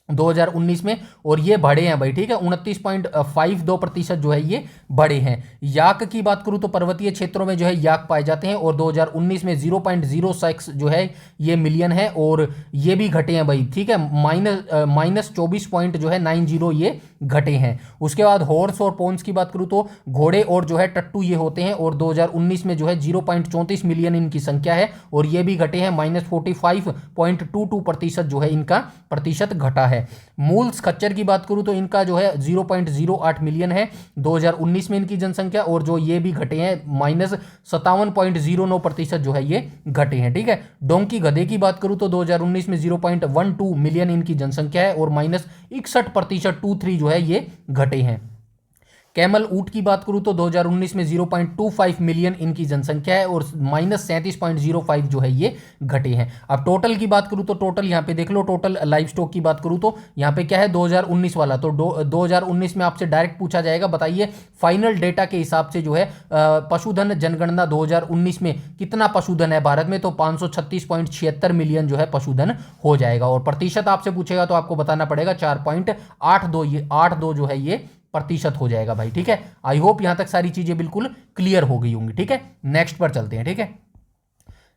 Speaker 1: 2019 में, और ये बढ़े हैं भाई, ठीक है, 29.52% जो है ये बढ़े हैं। याक की बात करूं तो पर्वतीय क्षेत्रों में जो है याक पाए जाते हैं, और 2019 में 0.06 जो है ये मिलियन है, और ये भी घटे हैं भाई, ठीक है, -24 पॉइंट जो है 90 ये घटे हैं। उसके बाद हॉर्स और पोन्स की बात करूं तो घोड़े और जो है टट्टू ये होते हैं, और 2019 में जो है 0.34 मिलियन इनकी संख्या है, और ये भी घटे हैं, -45.22% जो है इनका प्रतिशत घटा है। मूल्स, खच्चर की बात करूं तो इनका जो है 0.08 मिलियन है 2019 में इनकी जनसंख्या, और जो ये भी घटे हैं -57.09% जो है ये घटे हैं, ठीक है। डोंकी, गधे की बात करूं तो 2019 में 0.12 मिलियन इनकी जनसंख्या है, और -61% 23 जो है ये घटे हैं। कैमल ऊंट की बात करूं तो 2019 में 0.25 मिलियन इनकी जनसंख्या है और -37.05 जो है ये घटे हैं। अब टोटल की बात करूं तो टोटल यहाँ पे देख लो, टोटल लाइव स्टॉक की बात करूं तो यहाँ पे क्या है 2019 वाला, तो 2019 में आपसे डायरेक्ट पूछा जाएगा बताइए फाइनल डेटा के हिसाब से जो है पशुधन जनगणना 2019 में कितना पशुधन है भारत में, तो 536.76 मिलियन जो है पशुधन हो जाएगा। और प्रतिशत आपसे पूछेगा तो आपको बताना पड़ेगा 4.82, ये 82 जो है ये प्रतिशत हो जाएगा भाई, ठीक है। आई होप यहां तक सारी चीजें बिल्कुल क्लियर हो गई होंगी, ठीक है। नेक्स्ट पर चलते हैं, ठीक है,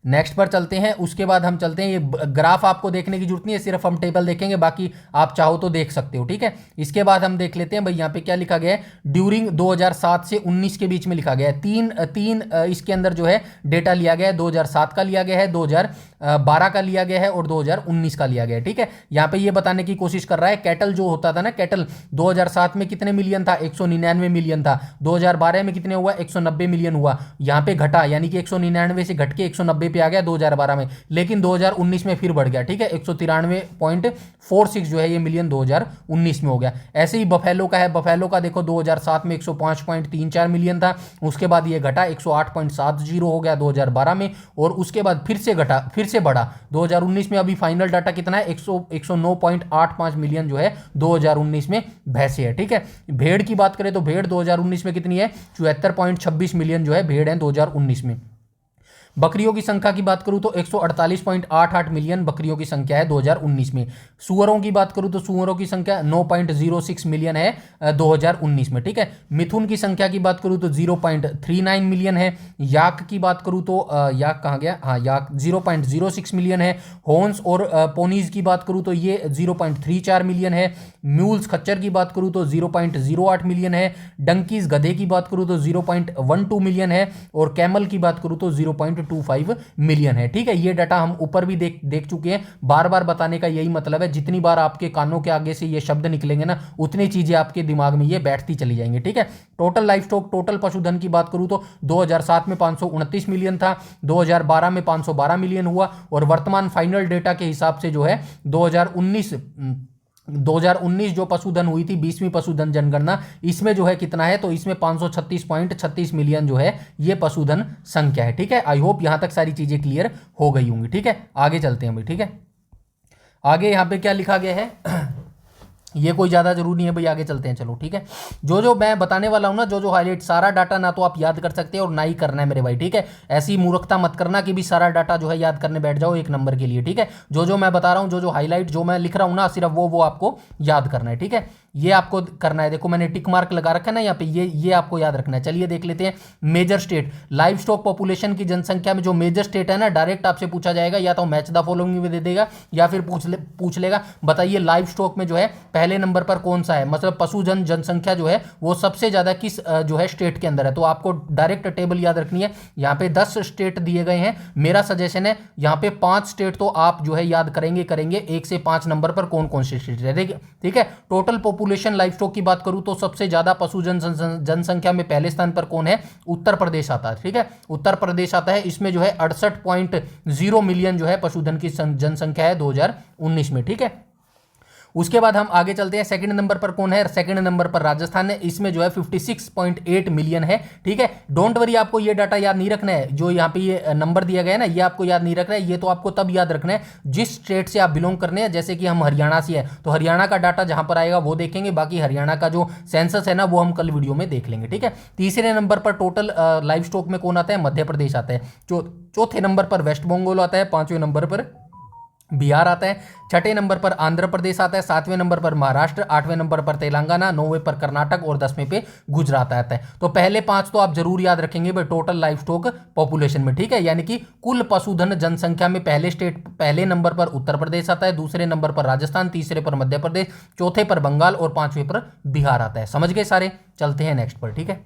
Speaker 1: नेक्स्ट पर चलते हैं। उसके बाद हम चलते हैं, ये ग्राफ आपको देखने की जरूरत नहीं है, सिर्फ हम टेबल देखेंगे, बाकी आप चाहो तो देख सकते हो, ठीक है। इसके बाद हम देख लेते हैं भाई यहाँ पे क्या लिखा गया है, ड्यूरिंग 2007 से 19 के बीच में लिखा गया है। तीन इसके अंदर जो है डेटा लिया गया है, 2007 का लिया गया है, 2012 का लिया गया है और 2019 का लिया गया है, ठीक है। यहाँ पे ये बताने की कोशिश कर रहा है कैटल जो होता था ना, कैटल 2007 में कितने मिलियन था, 199 मिलियन था। 2012 में कितने हुआ, 190 मिलियन हुआ। यहाँ पे घटा, यानी कि 199 से घट के 190 पे आ गया 2012 में, लेकिन 2019 में फिर बढ़ गया, ठीक है, 193.46 जो है ये मिलियन 2019 में हो गया। ऐसे ही बफेलो का है, बफेलो का देखो 2007 में 105.34 मिलियन था, उसके बाद ये घटा 108.70 हो गया 2012 में, और उसके बाद फिर से घटा, फिर से बढ़ा 2019 में। अभी फाइनल डाटा कितना है, 109.85 मिलियन जो है 2019 में भैंसे है, ठीक है। भेड़ की बात करें तो भेड़ 2019 में कितनी है, 74.26 मिलियन जो है भेड़ है 2019 में। बकरियों की संख्या की बात करूं तो 148.88 मिलियन बकरियों की संख्या है 2019 में। सुअरों की बात करूं तो सुअरों की संख्या 9.06 मिलियन है 2019 में, ठीक है। मिथुन की संख्या की बात करूं तो 0.39 मिलियन है। याक की बात करूं तो याक कहाँ गया, हाँ याक 0.06 मिलियन है। हॉर्न्स और पोनीज की बात करूं तो ये 0.34 मिलियन है। म्यूल्स खच्चर की बात करूं तो 0.08 मिलियन है। डंकीज गधे की बात करूं तो 0.12 मिलियन है और कैमल की बात करूं तो 0.25 मिलियन है, ठीक है। ये डाटा हम ऊपर भी देख चुके हैं। बार बार बताने का यही मतलब है, जितनी बार आपके कानों के आगे से ये शब्द निकलेंगे ना, उतनी चीजें आपके दिमाग में ये बैठती चली जाएंगी, ठीक है। टोटल लाइफ स्टॉक, टोटल पशुधन की बात करूं तो 2007 में 529 मिलियन था, 2012 में 512 मिलियन हुआ और वर्तमान फाइनल डेटा के हिसाब से जो है 2019 जो पशुधन हुई थी 20वीं पशुधन जनगणना, इसमें जो है कितना है, तो इसमें 536.36 मिलियन जो है ये पशुधन संख्या है, ठीक है। आई होप यहां तक सारी चीजें क्लियर हो गई होंगी, ठीक है। आगे चलते हैं भाई, ठीक है। आगे यहां पे क्या लिखा गया है ये कोई ज़्यादा जरूरी नहीं है भाई, आगे चलते हैं, चलो ठीक है। जो जो मैं बताने वाला हूँ ना, जो जो हाईलाइट, सारा डाटा ना तो आप याद कर सकते हैं और ना ही करना है मेरे भाई, ठीक है। ऐसी मूर्खता मत करना कि भी सारा डाटा जो है याद करने बैठ जाओ एक नंबर के लिए, ठीक है। जो जो मैं बता रहा हूँ, जो जो हाईलाइट जो मैं लिख रहा हूँ ना, सिर्फ वो आपको याद करना है, ठीक है। ये आपको करना है, देखो मैंने टिक मार्क लगा रखा है ना यहाँ पे, ये आपको याद रखना है। चलिए देख लेते हैं major state, livestock population की जनसंख्या में जो मेजर स्टेट है ना, डायरेक्ट आपसे पूछा जाएगा, या तो मैच द फॉलोइंग में दे देगा या फिर पूछ लेगा बताइए लाइव स्टॉक में जो है पहले नंबर पर कौन सा है, मतलब पशुधन जनसंख्या जो है वो सबसे ज्यादा किस जो है स्टेट के अंदर है। तो आपको डायरेक्ट टेबल याद रखनी है। यहाँ पे 10 स्टेट दिए गए हैं, मेरा सजेशन है यहाँ पे 5 स्टेट तो आप जो है याद करेंगे 1 से 5 नंबर पर कौन कौन से स्टेट है, ठीक है। टोटल पॉपुलेशन लाइव स्टॉक की बात करूं तो सबसे ज्यादा पशुधन जनसंख्या में पहले स्थान पर कौन है, उत्तर प्रदेश आता है, ठीक है। उत्तर प्रदेश आता है, इसमें जो है 68.0 मिलियन जो है पशुधन की जनसंख्या है 2019 में, ठीक है। उसके बाद हम आगे चलते हैं, सेकंड नंबर पर कौन है, सेकंड नंबर पर राजस्थान है, इसमें जो है 56.8 मिलियन है, ठीक है। डोंट वरी, आपको ये डाटा याद नहीं रखना है, जो यहाँ पे ये नंबर दिया गया है ना, ये आपको याद नहीं रखना है। ये तो आपको तब याद रखना है जिस स्टेट से आप बिलोंग करने हैं। जैसे कि हम हरियाणा से है तो हरियाणा का डाटा जहां पर आएगा वो देखेंगे, बाकी हरियाणा का जो सेंसस है ना वो हम कल वीडियो में देख लेंगे, ठीक है। तीसरे नंबर पर टोटल लाइव स्टॉक में कौन आता है, मध्य प्रदेश आता है। चौथे नंबर पर वेस्ट बंगाल आता है, पांचवें नंबर पर बिहार आता है, छठे नंबर पर आंध्र प्रदेश आता है, सातवें नंबर पर महाराष्ट्र, आठवें नंबर पर तेलंगाना, नौवें पर कर्नाटक और 10वें पे गुजरात आता है। तो पहले 5 तो आप जरूर याद रखेंगे भाई टोटल लाइव स्टॉक पॉपुलेशन में, ठीक है। यानी कि कुल पशुधन जनसंख्या में पहले नंबर पर उत्तर प्रदेश आता है, दूसरे नंबर पर राजस्थान, तीसरे पर मध्य प्रदेश, चौथे पर बंगाल और 5वें पर बिहार आता है। समझ गए सारे, चलते हैं नेक्स्ट पर, ठीक है।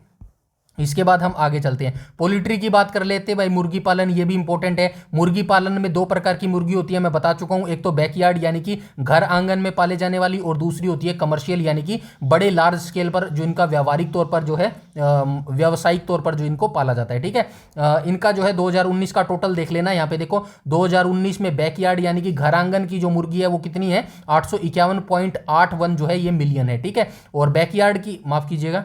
Speaker 1: इसके बाद हम आगे चलते हैं, पोल्ट्री की बात कर लेते हैं भाई। मुर्गी पालन ये भी इंपॉर्टेंट है। मुर्गी पालन में 2 प्रकार की मुर्गी होती है, मैं बता चुका हूं। एक तो बैकयार्ड यानी कि घर आंगन में पाले जाने वाली, और दूसरी होती है कमर्शियल यानी कि बड़े लार्ज स्केल पर, जो इनका व्यावहारिक तौर पर जो है व्यावसायिक तौर पर जो इनको पाला जाता है, ठीक है। इनका जो है 2019 का टोटल देख लेना, यहाँ पे देखो 2019 में बैकयार्ड यानी कि घर आंगन की जो मुर्गी है वो कितनी है, 851.81 जो है ये मिलियन है, ठीक है। और बैकयार्ड की, माफ कीजिएगा,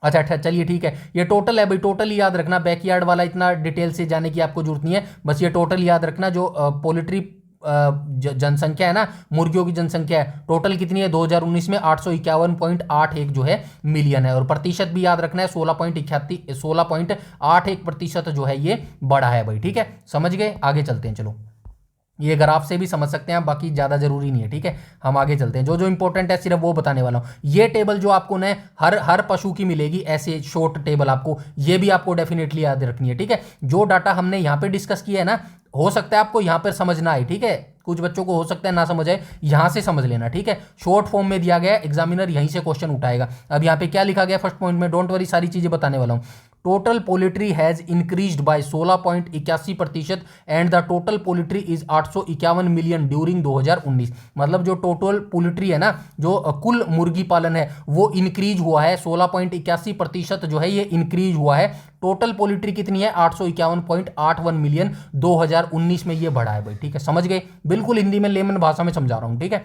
Speaker 1: अच्छा अच्छा, चलिए ठीक है, ये टोटल है भाई, टोटल ही याद रखना, बैकयार्ड वाला इतना डिटेल से जाने की आपको जरूरत नहीं है, बस ये टोटल याद रखना। जो पोल्ट्री जनसंख्या है ना, मुर्गियों की जनसंख्या है, टोटल कितनी है 2019 में 851.81 जो है मिलियन है। और प्रतिशत भी याद रखना है 16.81% जो है ये बड़ा है भाई, ठीक है, समझ गए। आगे चलते हैं, चलो ये ग्राफ से भी समझ सकते हैं आप, बाकी ज़्यादा जरूरी नहीं है, ठीक है। हम आगे चलते हैं, जो जो इंपॉर्टेंट है सिर्फ वो बताने वाला हूँ। ये टेबल जो आपको ना हर हर पशु की मिलेगी, ऐसे शॉर्ट टेबल आपको, ये भी आपको डेफिनेटली याद रखनी है, ठीक है। जो डाटा हमने यहाँ पे डिस्कस किया है ना, हो सकता है आपको यहाँ पर समझ ना आए, ठीक है, कुछ बच्चों को हो सकता है ना समझ आए, यहाँ से समझ लेना, ठीक है। शॉर्ट फॉर्म में दिया गया है, एग्जामिनर यहीं से क्वेश्चन उठाएगा। अब यहाँ पे क्या लिखा गया फर्स्ट पॉइंट में, डोंट वरी, सारी चीजें बताने वाला हूँ। Total poultry has increased bye 16.81% and the total poultry is 851 million during 2019। मतलब जो टोटल पोल्ट्री है ना, जो कुल मुर्गी पालन है, वो इंक्रीज हुआ है 16.81% जो है ये इंक्रीज हुआ है। टोटल पोल्ट्री कितनी है 851.81 मिलियन 2019 में ये बढ़ा है भाई, ठीक है, समझ गए। बिल्कुल हिंदी में लेमन भाषा में समझा रहा हूं, ठीक है।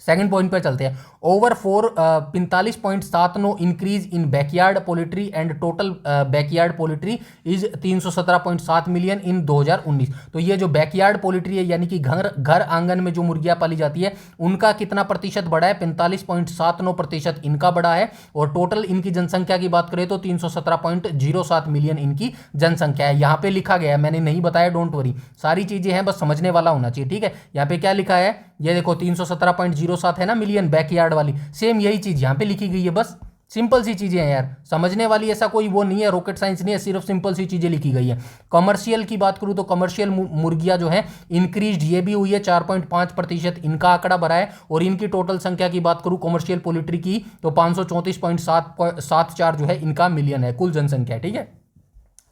Speaker 1: सेकंड पॉइंट पे चलते हैं। Over 45.79 increase in backyard poultry and total backyard poultry is 317.7 million in 2019। तो ये जो बैकयार्ड पोल्ट्री है, यानी कि घर घर आंगन में जो मुर्गियां पाली जाती है, उनका कितना प्रतिशत बढ़ा है, 45.79% इनका बढ़ा है। और टोटल इनकी जनसंख्या की बात करें तो 317.07 मिलियन इनकी जनसंख्या है। यहाँ पे लिखा गया है, मैंने नहीं बताया, डोंट वरी, सारी चीजें हैं, बस समझने वाला होना चाहिए, ठीक है। यहाँ पे क्या लिखा है, ये देखो 317.07 है ना मिलियन बैकयार्ड वाली, सेम यही चीज यहाँ पे लिखी गई है, बस सिंपल सी चीजें हैं यार, समझने वाली, ऐसा कोई वो नहीं है, रॉकेट साइंस नहीं है, सिर्फ सिंपल सी चीजें लिखी गई है। कमर्शियल की बात करूं तो कमर्शियल मुर्गियां जो है इंक्रीज ये भी हुई है, 4.5% इनका आंकड़ा बढ़ा है। और इनकी टोटल संख्या की बात करूं कमर्शियल पोल्ट्री की तो 534.74 जो है इनका मिलियन है कुल जनसंख्या, ठीक है,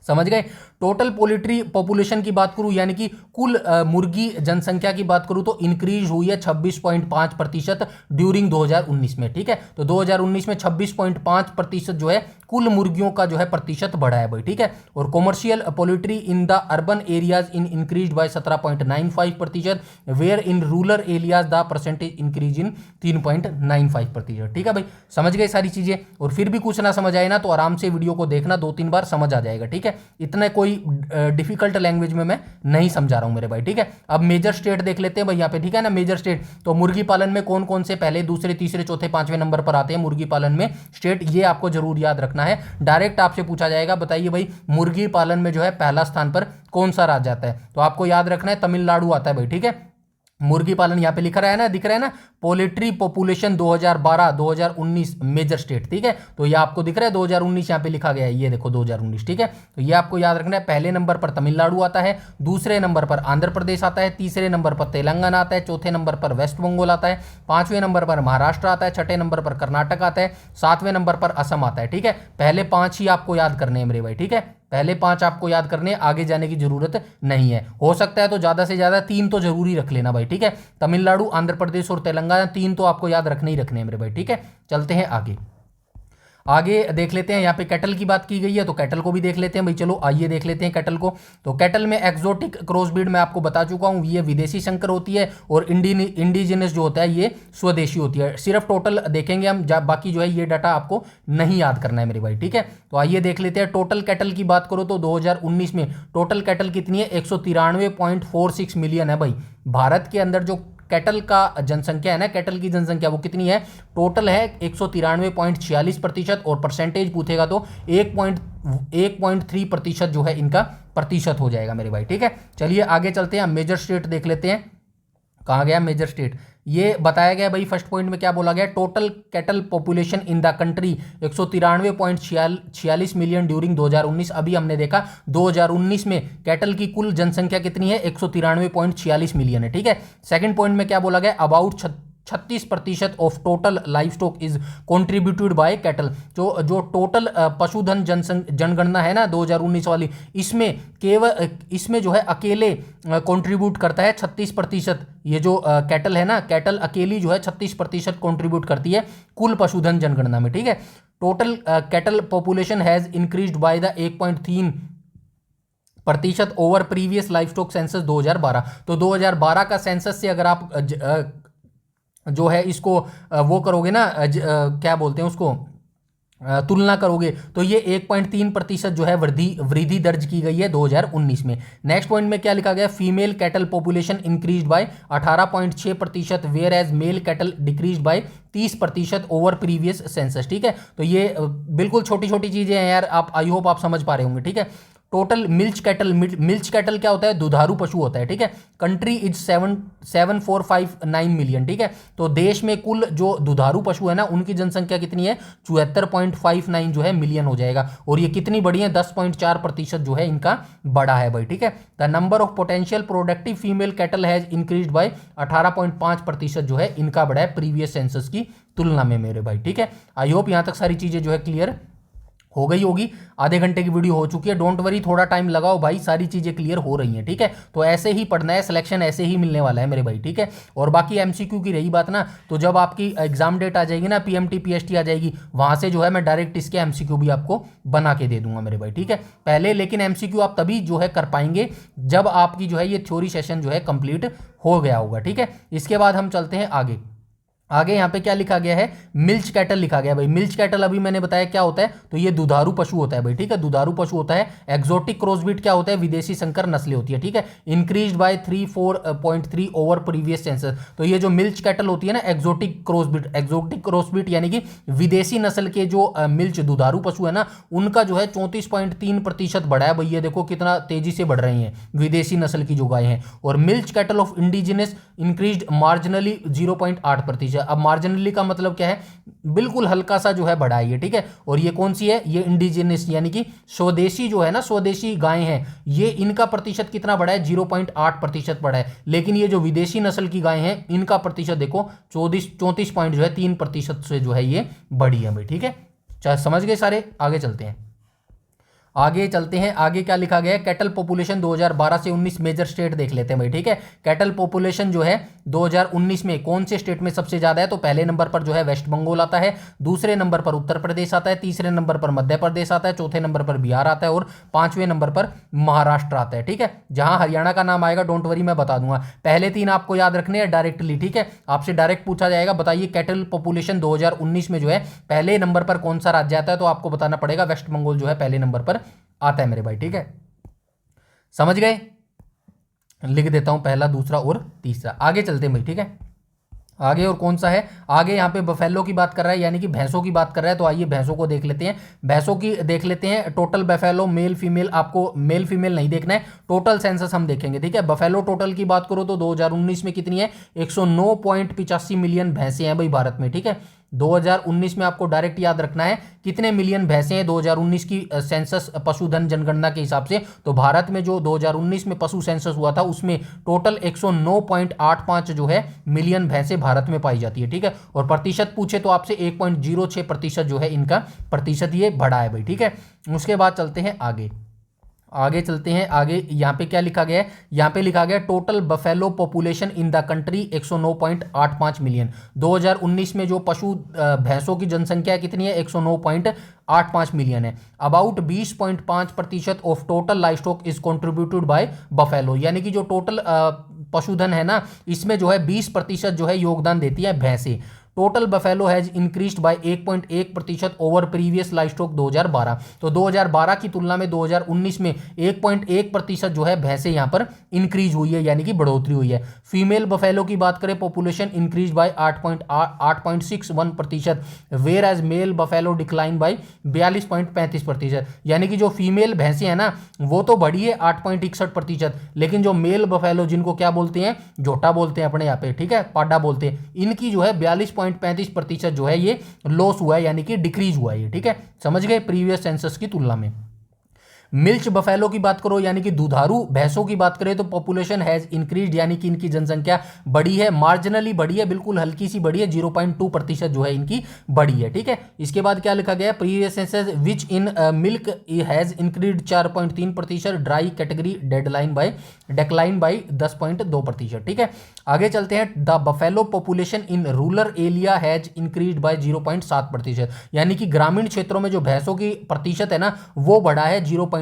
Speaker 1: समझ गए। टोटल पोल्ट्री पॉपुलेशन की बात करूं, यानी कि कुल मुर्गी जनसंख्या की बात करूं तो इंक्रीज हुई है 26.5% ड्यूरिंग 2019 में, ठीक है। तो 2019 में 26.5% जो है कुल मुर्गियों का जो है प्रतिशत बढ़ा है भाई, ठीक है। और commercial poultry in the urban areas in increase by 17.95%, where in rural areas the percentage increase in 3.95%, ठीक है भाई, समझ गए सारी चीजें। और फिर भी कुछ ना समझ आए ना तो आराम से वीडियो को देखना, 2-3 बार समझ आ जाएगा, ठीक है। इतना कोई डिफिकल्ट लैंग्वेज में मैं नहीं समझा रहा हूं मेरे भाई, ठीक है। अब मेजर स्टेट देख लेते हैं भाई यहाँ पे, ठीक है ना। मेजर स्टेट तो मुर्गी पालन में कौन कौन से पहले, दूसरे, तीसरे, चौथे, पांचवें नंबर पर आते हैं मुर्गी पालन में स्टेट, ये आपको जरूर याद रखना है। डायरेक्ट आपसे पूछा जाएगा, बताइए भाई मुर्गी पालन में जो है पहला स्थान पर कौन सा राज्य आता है, तो आपको याद रखना है तमिलनाडु आता है भाई, ठीक है। मुर्गी पालन यहाँ पे लिखा रहा है ना, दिख रहा है ना, पोल्ट्री पॉपुलेशन 2012-2019 मेजर स्टेट, ठीक है। तो ये आपको दिख रहा है 2019 यहाँ पे लिखा गया है, ये देखो 2019, ठीक है। तो ये आपको याद रखना है, पहले नंबर पर तमिलनाडु आता है, दूसरे नंबर पर आंध्र प्रदेश आता है, तीसरे नंबर पर तेलंगाना आता है, चौथे नंबर पर वेस्ट बंगाल आता है, पांचवें नंबर पर महाराष्ट्र आता है, छठे नंबर पर कर्नाटक आता है, सातवें नंबर पर असम आता है, ठीक है। पहले 5 ही आपको याद करने हैं मेरे भाई, ठीक है, पहले 5 आपको याद करने, आगे जाने की जरूरत नहीं है। हो सकता है तो ज्यादा से ज्यादा 3 तो जरूरी रख लेना भाई, ठीक है। तमिलनाडु, आंध्र प्रदेश और तेलंगाना, 3 तो आपको याद रखने ही रखने हैं मेरे भाई, ठीक है। चलते हैं आगे, आगे देख लेते हैं। यहाँ पे कैटल की बात की गई है तो कैटल को भी देख लेते हैं भाई, चलो आइए देख लेते हैं कैटल को। तो कैटल में एक्सोटिक क्रॉस ब्रीड मैं आपको बता चुका हूँ, ये विदेशी संकर होती है, और इंडिजिनस जो होता है ये स्वदेशी होती है। सिर्फ टोटल देखेंगे हम, बाकी जो है ये डाटा आपको नहीं याद करना है मेरे भाई, ठीक है। तो आइए देख लेते हैं। टोटल कैटल की बात करो तो 2019 में टोटल कैटल कितनी है, 193.46 मिलियन है भाई। भारत के अंदर जो कैटल का जनसंख्या है ना, कैटल की जनसंख्या वो कितनी है, टोटल है 193.46%, और परसेंटेज पूछेगा तो 1.3% जो है इनका प्रतिशत हो जाएगा मेरे भाई, ठीक है। चलिए आगे चलते हैं, मेजर स्टेट देख लेते हैं। कहाँ गया मेजर स्टेट, ये बताया गया भाई फर्स्ट पॉइंट में क्या बोला गया, total cattle population in the country 193.46 million during 2019। अभी हमने देखा 2019 में कैटल की कुल जनसंख्या कितनी है, 193.46 मिलियन है, ठीक है। सेकंड पॉइंट में क्या बोला गया, about 36% of total life stock is contributed bye cattle. जो टोटल पशुधन जनगणना है ना 2019 वाली, इसमें जो है अकेले कंट्रीब्यूट करता है 36%। ये जो कैटल है ना, कैटल अकेली जो है 36% कंट्रीब्यूट करती है कुल पशुधन जनगणना में, ठीक है। Total cattle population has increased by the 1.3% over previous life stock census 2012। तो 2012 का सेंसस से अगर आप जो है इसको वो करोगे ना, क्या बोलते हैं उसको, तुलना करोगे तो ये 1.3% जो है वृद्धि वृद्धि दर्ज की गई है 2019 में। नेक्स्ट पॉइंट में क्या लिखा गया, female cattle population increase by 18.6%, whereas male cattle decrease by 30% over previous census. ठीक है, तो ये बिल्कुल छोटी छोटी चीजें हैं यार, आप आई होप आप समझ पा रहे होंगे। ठीक है, टोटल मिल्च कैटल क्या होता है, दुधारू पशु होता है। ठीक है, कंट्री इज 7459 मिलियन। ठीक है, तो देश में कुल जो दुधारू पशु है ना उनकी जनसंख्या कितनी है, 74.59 जो है मिलियन हो जाएगा, और ये कितनी बड़ी है, 10.4% जो है इनका बड़ा है भाई। ठीक है, the number of potential productive female cattle has increased bye 18.5% जो है इनका बड़ा है प्रीवियस सेंसस की तुलना में मेरे भाई। ठीक है, आई होप यहां तक सारी चीजें जो है क्लियर हो गई होगी। आधे घंटे की वीडियो हो चुकी है, डोंट वरी, थोड़ा टाइम लगाओ भाई, सारी चीजें क्लियर हो रही हैं। ठीक है, तो ऐसे ही पढ़ना है, सिलेक्शन ऐसे ही मिलने वाला है मेरे भाई। ठीक है, और बाकी एमसीक्यू की रही बात ना, तो जब आपकी एग्जाम डेट आ जाएगी ना, पीएमटी पीएसटी आ जाएगी, वहां से जो है मैं डायरेक्ट इसके एमसीक्यू भी आपको बना के दे दूंगा मेरे भाई। ठीक है, पहले लेकिन एमसीक्यू आप तभी जो है कर पाएंगे जब आपकी जो है ये थ्योरी सेशन जो है कंप्लीट हो गया होगा। ठीक है, इसके बाद हम चलते हैं आगे। आगे यहाँ पे क्या लिखा गया है, मिल्च कैटल लिखा गया भाई। मिल्च कैटल अभी मैंने बताया क्या होता है, तो ये दुधारू पशु होता है भाई। ठीक है, दुधारू पशु होता है। एक्सोटिक क्रॉसब्रीड क्या होता है, विदेशी संकर नस्लें होती है। ठीक है, increased by 34.3 over previous census. तो ये जो मिल्च कैटल होती है ना, एक्सोटिक क्रॉसब्रीड यानी कि विदेशी नस्ल के जो मिल्च दुधारू पशु है ना, उनका जो है 34.3% बढ़ा है भाई। ये देखो कितना तेजी से बढ़ रही हैं विदेशी नस्ल की जो गाय हैं। और milch cattle of indigenous increased marginally 0.8%। अब मार्जिनली का मतलब क्या है, बिल्कुल हल्का सा जो है बढ़ा है ये। ठीक है, और ये कौन सी है, ये इंडिजिनस यानी कि स्वदेशी जो है ना, स्वदेशी गायें हैं, ये इनका प्रतिशत कितना बढ़ा है, 0.8% बढ़ा है। लेकिन ये जो विदेशी नस्ल की गायें हैं इनका प्रतिशत देखो 34.3% से जो है ये बढ़ी है भाई। ठीक है, समझ गए सारे, आगे चलते हैं। आगे चलते हैं, आगे क्या लिखा गया है, कैटल पॉपुलेशन 2012 से 19 मेजर स्टेट देख लेते हैं भाई। ठीक है, कैटल पॉपुलेशन जो है 2019 में कौन से स्टेट में सबसे ज्यादा है, तो पहले नंबर पर जो है वेस्ट बंगाल आता है, दूसरे नंबर पर उत्तर प्रदेश आता है, तीसरे नंबर पर मध्य प्रदेश आता है, चौथे नंबर पर बिहार आता है, और पांचवें नंबर पर महाराष्ट्र आता है। ठीक है, जहां हरियाणा का नाम आएगा डोंट वरी मैं बता दूंगा, पहले तीन आपको याद रखने हैं डायरेक्टली। ठीक है, आपसे डायरेक्ट पूछा जाएगा, बताइए कैटल पॉपुलेशन 2019 में जो है पहले नंबर पर कौन सा राज्य आता है, तो आपको बताना पड़ेगा वेस्ट बंगाल जो है पहले नंबर पर आता है मेरे भाई। ठीक है, समझ गए, लिख देता हूं पहला, दूसरा और तीसरा। आगे चलते हैं भाई। ठीक है, आगे और कौन सा है, आगे यहाँ पे बफेलो की बात कर रहा है, यानी कि भैंसों की बात कर रहा है। तो आइए भैंसों को देख लेते हैं, भैंसों की देख लेते हैं। टोटल बफेलो मेल फीमेल, आपको मेल फीमेल नहीं देखना है, टोटल सेंसस हम देखेंगे। ठीक है, बफेलो टोटल की बात करो तो 2019 में कितनी है, 109.85 मिलियन भैंसे हैं भाई भारत में। ठीक है, 2019 में आपको डायरेक्ट याद रखना है कितने मिलियन भैंसे हैं 2019 की सेंसस पशुधन जनगणना के हिसाब से। तो भारत में जो 2019 में पशु सेंसस हुआ था उसमें टोटल 109.85 जो है मिलियन भैंसे भारत में पाई जाती है। ठीक है, और प्रतिशत पूछे तो आपसे 1.06% जो है इनका प्रतिशत ये बढ़ा है भाई। ठीक है, उसके बाद चलते हैं आगे। आगे चलते हैं, आगे यहाँ पे क्या लिखा गया है, यहाँ पे लिखा गया total buffalo population in the country 109.85 million. 2019 में जो पशु भैंसों की जनसंख्या कितनी है, 109.85 मिलियन है। About 20.5% of total live stock is contributed bye buffalo, यानी कि जो टोटल पशुधन है ना, इसमें जो है 20% जो है योगदान देती है भैंसे। Total buffalo has increased bye 1.1% over previous live stock 2012। तो 2012 की तुलना में 2019 में 1.1% जो है भैंसे यहाँ पर इंक्रीज हुई है, यानी कि बढ़ोतरी हुई है। फीमेल बफेलो की बात करें, population increase by 8.61%, whereas male buffalo decline by 42.35%, यानी कि जो फीमेल भैंसे हैं ना वो तो बढ़ी है 8.61%, लेकिन जो मेल बफेलो जिनको क्या बोलते हैं, झोटा बोलते हैं अपने यहाँ पे, ठीक है, पाडा बोलते हैं, इनकी जो है 42.35% जो है ये लॉस हुआ है, यानी कि डिक्रीज हुआ है ये। ठीक है, समझ गए, प्रीवियस सेंसस की तुलना में। मिल्च बफेलो की बात करो, यानी कि दुधारू भैंसों की बात करें, तो पॉपुलेशन हैज इंक्रीज्ड, यानी कि इनकी जनसंख्या बढ़ी है, मार्जिनली बढ़ी है, बिल्कुल हल्की सी बढ़ी है, 0.2% जो है इनकी बढ़ी है। ठीक है, इसके बाद क्या लिखा गया, previous census which in milk has increased 4.3%, dry category deadline by decline by 10.2%। ठीक है, आगे चलते हैं। The buffalo population in rural area has increased by 0.7%, यानी कि ग्रामीण क्षेत्रों में जो भैंसों की प्रतिशत है ना वो बढ़ा है 0.7%।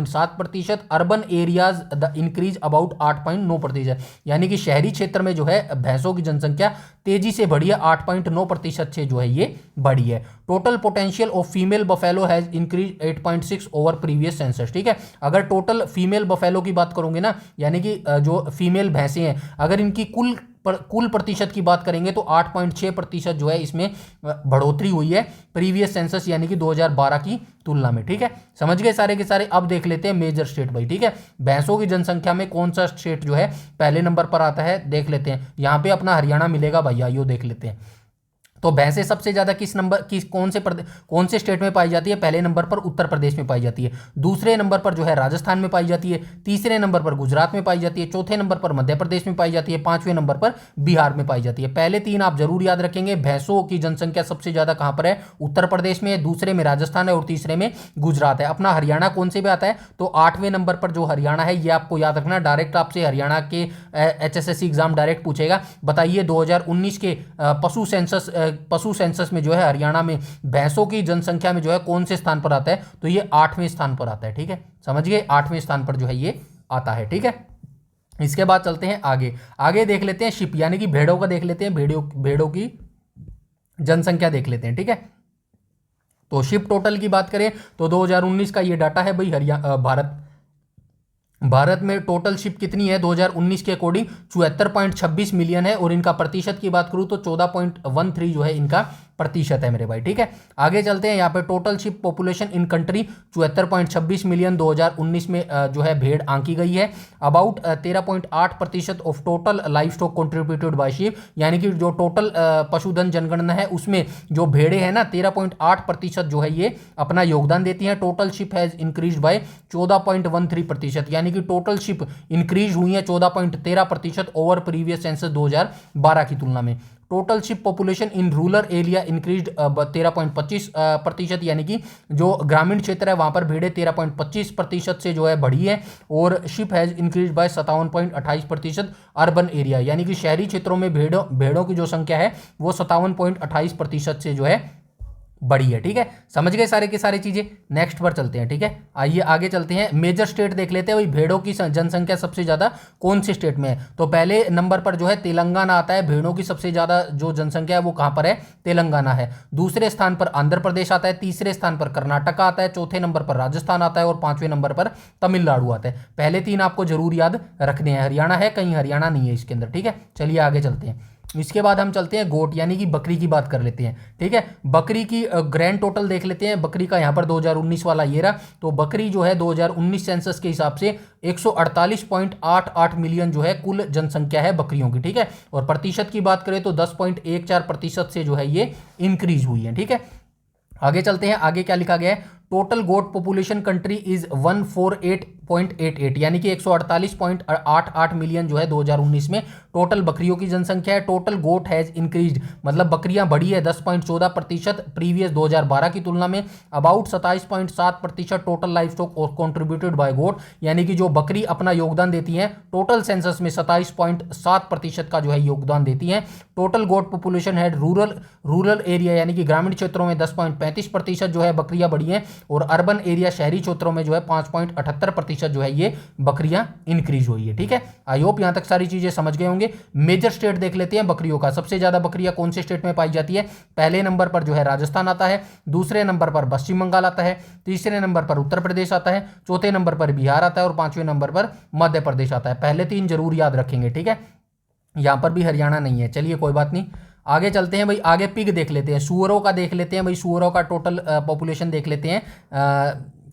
Speaker 1: Urban areas the increase about 8.9%, यानी कि शहरी क्षेत्र में जो है भैंसों की जनसंख्या तेजी से बढ़ी है, 8.9% से जो है ये बढ़ी है। Total potential of female buffalo has increase 8.6 over previous census. ठीक है, अगर टोटल फीमेल बफेलो की बात करोगे ना, यानी कि जो फीमेल भैंसें हैं, अगर इनकी कुल प्रतिशत की बात करेंगे तो 8.6% जो है इसमें बढ़ोतरी हुई है प्रीवियस सेंसस यानी कि 2012 की तुलना में। ठीक है, समझ गए सारे के सारे। अब देख लेते हैं मेजर स्टेट भाई। ठीक है, भैंसों की जनसंख्या में कौन सा स्टेट जो है पहले नंबर पर आता है, देख लेते हैं। यहां पे अपना हरियाणा मिलेगा भैया, यो देख लेते हैं। तो भैंसें सबसे ज्यादा कौन से स्टेट में पाई जाती है? पहले नंबर पर उत्तर प्रदेश में पाई जाती है, दूसरे नंबर पर जो है राजस्थान में पाई जाती है, तीसरे नंबर पर गुजरात में पाई जाती है, चौथे नंबर पर मध्य प्रदेश में पाई जाती है, पांचवें नंबर पर बिहार में पाई जाती है। पहले तीन आप जरूर याद रखेंगे। भैंसों की जनसंख्या सबसे ज्यादा कहां पर है? उत्तर प्रदेश में, दूसरे में राजस्थान है और तीसरे में गुजरात है। अपना हरियाणा कौन से में आता है? तो 8वें नंबर पर जो हरियाणा है, ये आपको याद रखना। डायरेक्ट आपसे हरियाणा के HSSC एग्जाम डायरेक्ट पूछेगा, बताइए 2019 के पशु सेंसस में जो है हरियाणा में भैंसों की जनसंख्या में जो है कौन से स्थान पर आता है? तो ये 8वें स्थान पर आता है। ठीक है, समझ गए, 8वें स्थान पर जो है ये आता है। ठीक है, इसके बाद चलते हैं आगे। आगे देख लेते हैं शिप यानी कि भेड़ों का देख लेते हैं, भेड़ों की जनसंख्या देख लेते हैं। ठीक है, तो शिप टोटल की बात करें तो 2019 का ये डाटा है भाई। भारत में टोटल शिप कितनी है 2019 के अकॉर्डिंग? 74.26 मिलियन है, और इनका प्रतिशत की बात करूं तो 14.13 जो है इनका प्रतिशत है मेरे भाई। ठीक है, आगे चलते हैं। यहाँ पे total ship population in country 74.26 million 2019 में जो है भेड़ आंकी गई है। About 13.8% of total life stock contributed by ship, यानी कि जो टोटल पशुधन जनगणना है उसमें जो भेड़े हैं ना 13.8% जो है ये अपना योगदान देती हैं। Total ship has increase by 14.13%, यानी कि टोटल शिप इंक्रीज हुई है 14.13% ओवर प्रीवियस सेंसस 2012 की तुलना में। Total ship population in rural area increased 13.25%, यानी कि जो ग्रामीण क्षेत्र है वहां पर भेड़ें 13.25% से जो है बढ़ी है। और ship has increase by 57.28% urban area, यानी कि शहरी क्षेत्रों में भेड़ों की जो संख्या है वो 57.28% से जो है बड़ी है। ठीक है, समझ गए सारे के सारे चीजें। नेक्स्ट पर चलते हैं। ठीक है, आइए आगे चलते हैं। मेजर स्टेट देख लेते हैं भाई, भेड़ों की जनसंख्या सबसे ज्यादा कौन से स्टेट में है? तो पहले नंबर पर जो है तेलंगाना आता है। भेड़ों की सबसे ज्यादा जो जनसंख्या है वो कहां पर है? तेलंगाना है। दूसरे स्थान पर आंध्र प्रदेश आता है, तीसरे स्थान पर कर्नाटक आता है, चौथे नंबर पर राजस्थान आता है और पांचवें नंबर पर तमिलनाडु आता है। पहले तीन आपको जरूर याद रखने हैं। हरियाणा है, कहीं हरियाणा नहीं है इसके अंदर। ठीक है, चलिए आगे चलते हैं। इसके बाद हम चलते हैं गोट यानी कि बकरी की बात कर लेते हैं। ठीक है, बकरी की ग्रैंड टोटल देख लेते हैं। बकरी का यहाँ पर 2019 वाला ये रहा। तो बकरी जो है 2019 सेंसस के हिसाब से 148.88 मिलियन जो है कुल जनसंख्या है बकरियों की। ठीक है, और प्रतिशत की बात करें तो 10.14% से जो है ये इंक्रीज हुई है। ठीक है, आगे चलते हैं। आगे क्या लिखा गया है? Total goat population country is 148.88, यानी कि 148.88 मिलियन जो है 2019 में टोटल बकरियों की जनसंख्या है। टोटल गोट हैज इंक्रीज्ड, मतलब बकरियां बढ़ी है 10.14% प्रीवियस 2012 की तुलना में। About 27.7% total life stock contributed by goat, यानी कि जो बकरी अपना योगदान देती है टोटल सेंसस में 27.7% का जो है योगदान देती है। टोटल गोट पॉपुलेशन है रूरल एरिया, यानी कि ग्रामीण क्षेत्रों में 10.35% जो है बकरियां बढ़ी हैं, और अर्बन एरिया शहरी क्षेत्रों में जो है 5.78% जो है ये बकरियां इंक्रीज हुई है। ठीक है, आई होप यहां तक सारी चीजें समझ गए होंगे। मेजर स्टेट देख लेते हैं बकरियों का। सबसे ज्यादा बकरियां कौन से स्टेट में पाई जाती है? पहले नंबर पर जो है राजस्थान आता है, दूसरे नंबर पर पश्चिम बंगाल आता है, तीसरे नंबर पर उत्तर प्रदेश आता है, चौथे नंबर पर बिहार आता है और पांचवें नंबर पर मध्य प्रदेश आता है। पहले तीन जरूर याद रखेंगे। ठीक है, यहां पर भी हरियाणा नहीं है, चलिए कोई बात नहीं। आगे चलते हैं भाई। आगे पिग देख लेते हैं, सुअरों का देख लेते हैं भाई। सुअरों का टोटल पॉपुलेशन देख लेते हैं।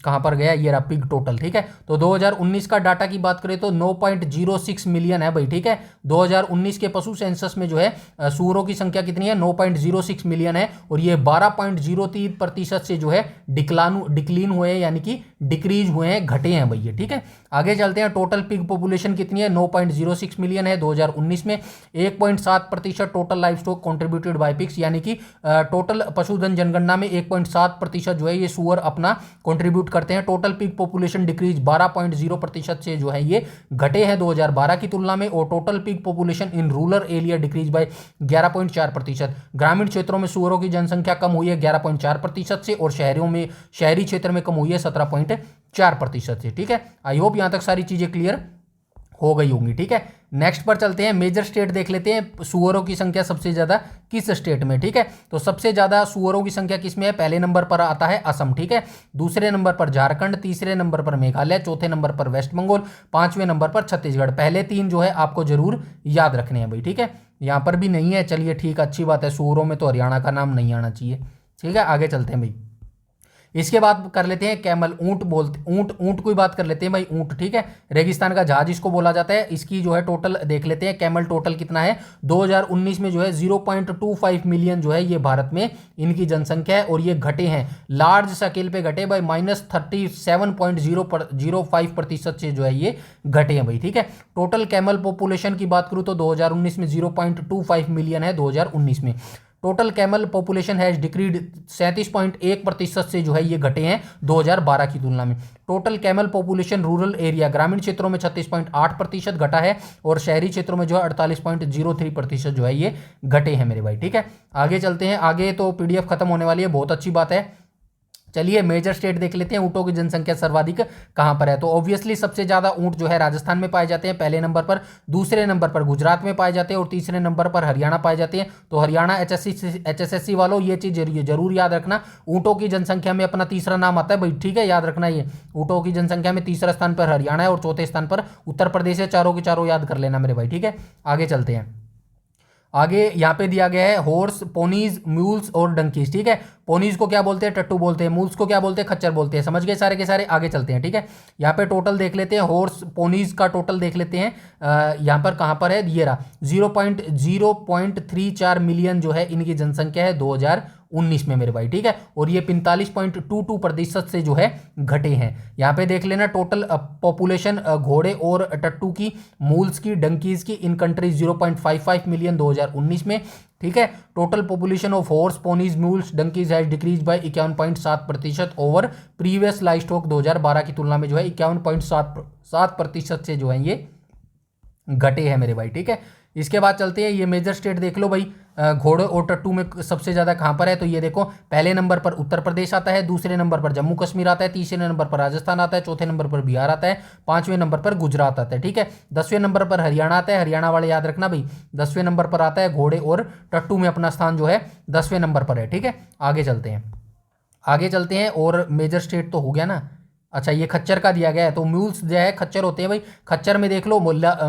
Speaker 1: कहां पर गया ये रहा पिग टोटल। ठीक है, तो 2019 का डाटा की बात करें तो 9.06 मिलियन है भाई। ठीक है, 2019 के पशु सेंसस में जो है सुअरों की संख्या कितनी है? 9.06 मिलियन है, और ये 12.03% से जो है डिक्लीन हुए हैं, यानी कि डिक्रीज हुए हैं, घटे हैं भैया। ठीक है, आगे चलते हैं। टोटल पिग पॉपुलेशन कितनी है? 9.06 मिलियन है 2019 में। 1.7% total life stock contributed bye pigs, यानी कि टोटल पशुधन जनगणना में 1.7% जो है ये सुअर अपना कॉन्ट्रीब्यूट करते हैं। टोटल पिग पॉपुलेशन डिक्रीज 12.0% से जो है ये घटे हैं 2012 की तुलना में। और total pig population in rural area decrease by 11.4%। ग्रामीण क्षेत्रों में सुअरों की जनसंख्या कम हुई है 11.4% से, और शहरी क्षेत्र में कम हुई है 17.4% से। ठीक है, आई होप यहां तक सारी चीजें क्लियर हो गई होंगी। ठीक है, नेक्स्ट पर चलते हैं, मेजर स्टेट देख लेते हैं, सुअरों की संख्या सबसे ज़्यादा किस स्टेट में। ठीक है, तो सबसे ज़्यादा सुअरों की संख्या किस में है, पहले नंबर पर आता है असम। ठीक है, दूसरे नंबर पर झारखंड, तीसरे नंबर पर मेघालय, चौथे नंबर पर वेस्ट बंगाल, पांचवें नंबर पर छत्तीसगढ़। पहले तीन जो है आपको जरूर याद रखने हैं भाई। ठीक है, यहाँ पर भी नहीं है, चलिए ठीक, अच्छी बात है, सुअरों में तो हरियाणा का नाम नहीं आना चाहिए। ठीक है, आगे चलते हैं भाई। इसके बाद कर लेते हैं कैमल, ऊंट बोलते, ऊंट की बात कर लेते हैं भाई, ऊंट। ठीक है, रेगिस्तान का जहाज इसको बोला जाता है। इसकी जो है टोटल देख लेते हैं, कैमल टोटल कितना है 2019 में जो है 0.25 मिलियन जो है ये भारत में इनकी जनसंख्या है, और ये घटे हैं लार्ज स्केल पे घटे भाई, -37.005% से जो है ये घटे हैं भाई। ठीक है, टोटल कैमल पॉपुलेशन की बात करूं तो 2019 में 0.25 मिलियन है 2019 में। Total camel population has decreed 37.1% से जो है ये घटे हैं 2012 की तुलना में। Total camel population rural area, ग्रामीण क्षेत्रों में 36.8% घटा है, और शहरी क्षेत्रों में जो है 48.03% जो है ये घटे हैं मेरे भाई। ठीक है, आगे चलते हैं, आगे तो पीडीएफ खत्म होने वाली है, बहुत अच्छी बात है। चलिए मेजर स्टेट देख लेते हैं, ऊँटों की जनसंख्या सर्वाधिक कहाँ पर है। तो ऑब्वियसली सबसे ज़्यादा ऊँट जो है राजस्थान में पाए जाते हैं पहले नंबर पर, दूसरे नंबर पर गुजरात में पाए जाते हैं, और तीसरे नंबर पर हरियाणा पाए जाते हैं। तो हरियाणा HSSC वालों ये चीज़ जरूर याद रखना, ऊँटों की जनसंख्या में अपना तीसरा नाम आता है भाई। ठीक है, याद रखना, ये ऊँटों की जनसंख्या में तीसरा स्थान पर हरियाणा है और चौथे स्थान पर उत्तर प्रदेश है। चारों के चारों याद कर लेना मेरे भाई। ठीक है, आगे चलते हैं। आगे यहाँ पे दिया गया है हॉर्स, पोनीज, म्यूल्स और डंकीज। ठीक है, पोनीज को क्या बोलते हैं, टट्टू बोलते हैं, मूल्स को क्या बोलते हैं, खच्चर बोलते हैं। समझ गए सारे के सारे, आगे चलते हैं। ठीक है, यहाँ पे टोटल देख लेते हैं, हॉर्स पोनीज का टोटल देख लेते हैं। यहाँ पर कहाँ पर है, ये रहा 0.34 मिलियन जो है इनकी जनसंख्या है 2019 में मेरे भाई। ठीक है, और ये 45.22% से जो है घटे हैं। यहाँ पे देख लेना टोटल पॉपुलेशन घोड़े और टट्टू की, मूल्स की, डंकीज की इन कंट्रीज 0.55 मिलियन 2019 में। ठीक है, total population of horse, ponies, mules, donkeys has decrease by 51.7% over previous life stock 2012 की तुलना में जो है 51.7% से जो है ये घटे हैं मेरे भाई। ठीक है, इसके बाद चलते हैं, ये मेजर स्टेट देख लो भाई, घोड़े और टट्टू में सबसे ज़्यादा कहाँ पर है, तो ये देखो पहले नंबर पर उत्तर प्रदेश आता है, दूसरे नंबर पर जम्मू कश्मीर आता है, तीसरे नंबर पर राजस्थान आता है, चौथे नंबर पर बिहार आता है, पांचवें नंबर पर गुजरात आता है। ठीक है, 10वें नंबर पर हरियाणा आता है, हरियाणा वाले याद रखना भाई, 10वें नंबर पर आता है, घोड़े और टट्टू में अपना स्थान जो है 10वें नंबर पर है। ठीक है, आगे चलते हैं, आगे चलते हैं, और मेजर स्टेट तो हो गया ना। अच्छा, ये खच्चर का दिया गया है, तो म्यूल्स जो है खच्चर होते हैं भाई। खच्चर में देख लो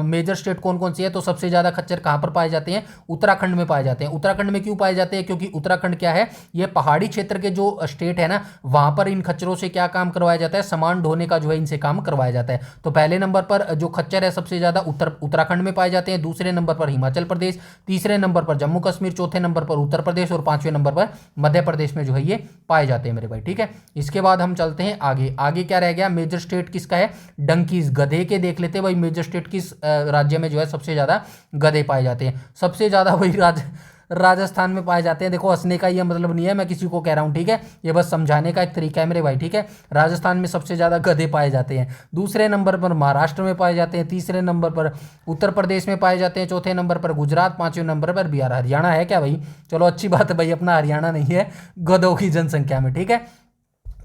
Speaker 1: मेजर स्टेट कौन कौन सी है, तो सबसे ज़्यादा खच्चर कहाँ पर पाए जाते हैं, उत्तराखंड में पाए जाते हैं। उत्तराखंड में क्यों पाए जाते हैं, क्योंकि उत्तराखंड क्या है, ये पहाड़ी क्षेत्र के जो स्टेट है ना, वहाँ पर इन खच्चरों से क्या काम करवाया जाता है, सामान ढोने का जो है इनसे काम करवाया जाता है। तो पहले नंबर पर जो खच्चर है सबसे ज़्यादा उत्तराखंड में पाए जाते हैं, दूसरे नंबर पर हिमाचल प्रदेश, तीसरे नंबर पर जम्मू कश्मीर, चौथे नंबर पर उत्तर प्रदेश, और पांचवें नंबर पर मध्य प्रदेश में जो है ये पाए जाते हैं मेरे भाई। ठीक है, इसके बाद हम चलते हैं आगे। आगे क्या रह गया, मेजर स्टेट किसका है, डंकीज, गधे के देख लेते हैं भाई। मेजर स्टेट किस राज्य में जो है सबसे ज्यादा गधे पाए जाते हैं, सबसे ज्यादा भाई राजस्थान में पाए जाते हैं। देखो हंसने का ये मतलब नहीं है, मैं किसी को कह रहा हूँ, ठीक है, ये बस समझाने का एक तरीका है मेरे भाई। ठीक है, राजस्थान में सबसे ज़्यादा गधे पाए जाते हैं, दूसरे नंबर पर महाराष्ट्र में पाए जाते हैं, तीसरे नंबर पर उत्तर प्रदेश में पाए जाते हैं, चौथे नंबर पर गुजरात, पांचवें नंबर पर बिहार। हरियाणा है क्या भाई, चलो अच्छी बात है भाई, अपना हरियाणा नहीं है गधों की जनसंख्या में। ठीक है,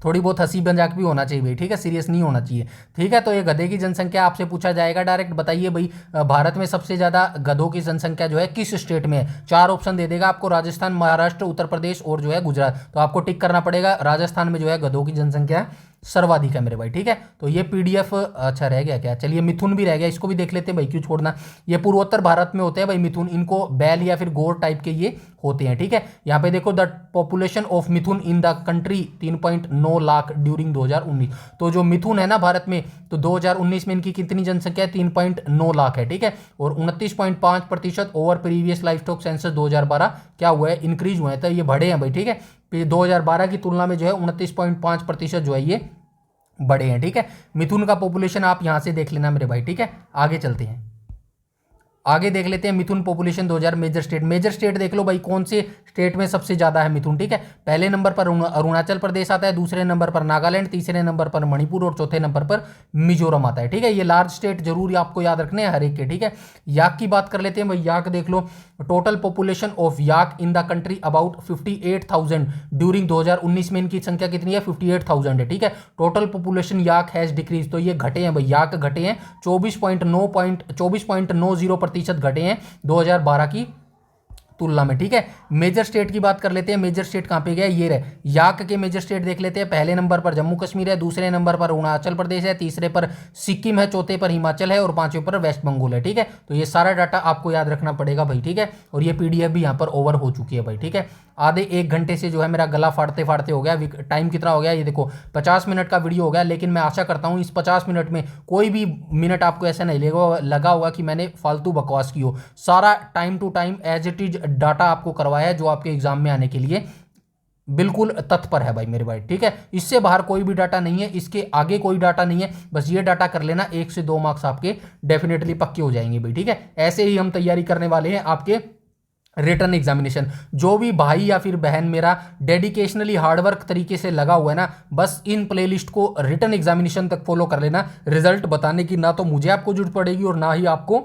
Speaker 1: थोड़ी बहुत हंसी मजाक भी होना चाहिए भाई। ठीक है, सीरियस नहीं होना चाहिए। ठीक है, तो ये गधे की जनसंख्या आपसे पूछा जाएगा डायरेक्ट, बताइए भाई भारत में सबसे ज़्यादा गधों की जनसंख्या जो है किस स्टेट में है। 4 ऑप्शन दे देगा आपको, राजस्थान, महाराष्ट्र, उत्तर प्रदेश और जो है गुजरात। तो आपको टिक करना पड़ेगा, राजस्थान में जो है गधों की जनसंख्या सर्वाधिक है मेरे भाई। ठीक है, तो ये पीडीएफ अच्छा रह गया क्या, चलिए मिथुन भी रह गया, इसको भी देख लेते हैं भाई, क्यों छोड़ना। ये पूर्वोत्तर भारत में होते हैं भाई मिथुन, इनको बैल या फिर गोर टाइप के ये होते हैं। ठीक है, यहाँ पे देखो the population of Mithun in the country 3.9 lakh during 2019। तो जो मिथुन है ना भारत में, तो 2019 में इनकी कितनी जनसंख्या है, 3.9 लाख है। ठीक है, और 29.5% over previous life stock census 2012 क्या हुआ है, इंक्रीज हुए हैं, तो ये बढ़े हैं भाई। ठीक है, 2012 की तुलना में जो है 29.5% जो है ये बढ़े हैं। ठीक है, मिथुन का पॉपुलेशन आप यहां से देख लेना मेरे भाई। ठीक है, आगे चलते हैं। आगे देख लेते हैं मिथुन पॉपुलेशन 2000 मेजर स्टेट देख लो भाई, कौन से स्टेट में सबसे ज्यादा है मिथुन, ठीक है। पहले नंबर पर अरुणाचल प्रदेश आता है, दूसरे नंबर पर नागालैंड, तीसरे नंबर पर मणिपुर और चौथे नंबर पर मिजोरम आता है, ठीक है। ये लार्ज स्टेट जरूर आपको याद रखने हैं हर एक के, ठीक है। याक की बात कर लेते हैं भाई, याक देख लो, total population of yak in the country about 58,000 during 2019 में इनकी संख्या कितनी है, 58,000 है, ठीक है। Total population yak has decrease, तो ये घटे हैं भाई, याक घटे हैं 24.90% घटे हैं 2012 की तुलना में, ठीक है। मेजर स्टेट की बात कर लेते हैं, मेजर स्टेट कहां पे गया, ये रहे याक के मेजर स्टेट देख लेते हैं। पहले नंबर पर जम्मू कश्मीर है, दूसरे नंबर पर अरुणाचल प्रदेश है, तीसरे पर सिक्किम है, चौथे पर हिमाचल है और पांचवें पर वेस्ट बंगाल है, ठीक है। तो ये सारा डाटा आपको याद रखना पड़ेगा भाई, ठीक है। और ये पीडीएफ भी यहाँ पर ओवर हो चुकी है भाई, ठीक है। आधे 1 घंटे से जो है मेरा गला फाड़ते फाड़ते हो गया, टाइम कितना हो गया ये देखो, 50 मिनट का वीडियो हो गया। लेकिन मैं आशा करता हूँ इस 50 मिनट में कोई भी मिनट आपको ऐसा नहीं लगा होगा कि मैंने फालतू बकवास की हो। सारा time to time as it is data आपको करवाया है जो आपके एग्जाम में आने के लिए बिल्कुल तत्पर है भाई मेरे भाई, ठीक है। इससे बाहर कोई भी डाटा नहीं है, इसके आगे कोई डाटा नहीं है, बस ये डाटा कर लेना, 1 से 2 मार्क्स आपके डेफिनेटली पक्के हो जाएंगे भाई, ठीक है। ऐसे ही हम तैयारी करने वाले हैं आपके रिटर्न एग्जामिनेशन। जो भी भाई या फिर बहन मेरा डेडिकेशनली हार्डवर्क तरीके से लगा हुआ है ना, बस इन प्लेलिस्ट को रिटर्न एग्जामिनेशन तक फॉलो कर लेना। रिजल्ट बताने की ना तो मुझे आपको जरूरत पड़ेगी और ना ही आपको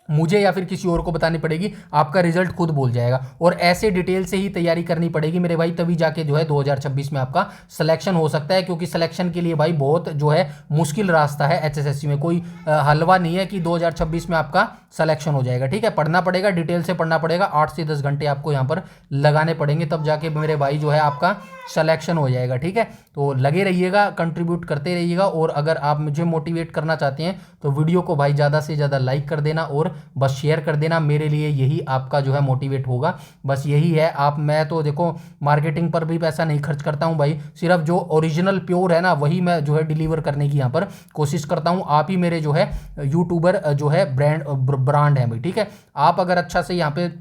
Speaker 1: मुझे या फिर किसी और को बतानी पड़ेगी, आपका रिजल्ट खुद बोल जाएगा। और ऐसे डिटेल से ही तैयारी करनी पड़ेगी मेरे भाई, तभी जाके जो है 2026 में आपका सिलेक्शन हो सकता है। क्योंकि सिलेक्शन के लिए भाई बहुत जो है मुश्किल रास्ता है, एचएसएससी में कोई हलवा नहीं है कि 2026 में आपका सिलेक्शन हो जाएगा, ठीक है। पढ़ना पड़ेगा, डिटेल से पढ़ना पड़ेगा, 8 से 10 घंटे आपको यहाँ पर लगाने पड़ेंगे, तब जाके मेरे भाई जो है आपका सिलेक्शन हो जाएगा, ठीक है। तो लगे रहिएगा, कंट्रीब्यूट करते रहिएगा। और अगर आप मुझे मोटिवेट करना चाहते हैं तो वीडियो को भाई ज़्यादा से ज़्यादा लाइक कर देना और बस शेयर कर देना, मेरे लिए यही आपका जो है मोटिवेट होगा, बस यही है। मैं तो देखो मार्केटिंग पर भी पैसा नहीं खर्च करता हूं भाई, सिर्फ जो ओरिजिनल प्योर है ना वही मैं जो है डिलीवर करने की यहाँ पर कोशिश करता हूं। आप ही मेरे जो है यूट्यूबर जो है ब्रांड है भाई, ठीक है। आप अगर अच्छा से यहाँ पे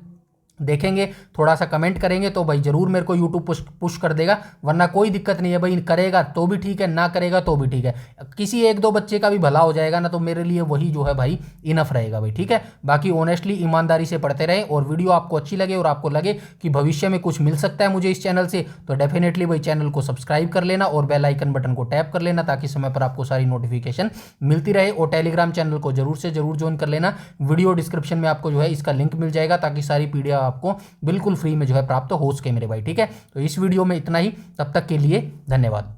Speaker 1: देखेंगे, थोड़ा सा कमेंट करेंगे तो भाई जरूर मेरे को यूट्यूब पुश कर देगा, वरना कोई दिक्कत नहीं है भाई। करेगा तो भी ठीक है, ना करेगा तो भी ठीक है, किसी 1-2 बच्चे का भी भला हो जाएगा ना, तो मेरे लिए वही जो है भाई इनफ रहेगा भाई, ठीक है। बाकी ऑनेस्टली ईमानदारी से पढ़ते रहे, और वीडियो आपको अच्छी लगे और आपको लगे कि भविष्य में कुछ मिल सकता है मुझे इस चैनल से, तो डेफिनेटली भाई चैनल को सब्सक्राइब कर लेना और बेल आइकन बटन को टैप कर लेना, ताकि समय पर आपको सारी नोटिफिकेशन मिलती रहे। और टेलीग्राम चैनल को जरूर से जरूर ज्वाइन कर लेना, वीडियो डिस्क्रिप्शन में आपको जो है इसका लिंक मिल जाएगा, ताकि सारी पीडीएफ आपको बिल्कुल फ्री में जो है प्राप्त हो सके मेरे भाई, ठीक है। तो इस वीडियो में इतना ही, तब तक के लिए धन्यवाद।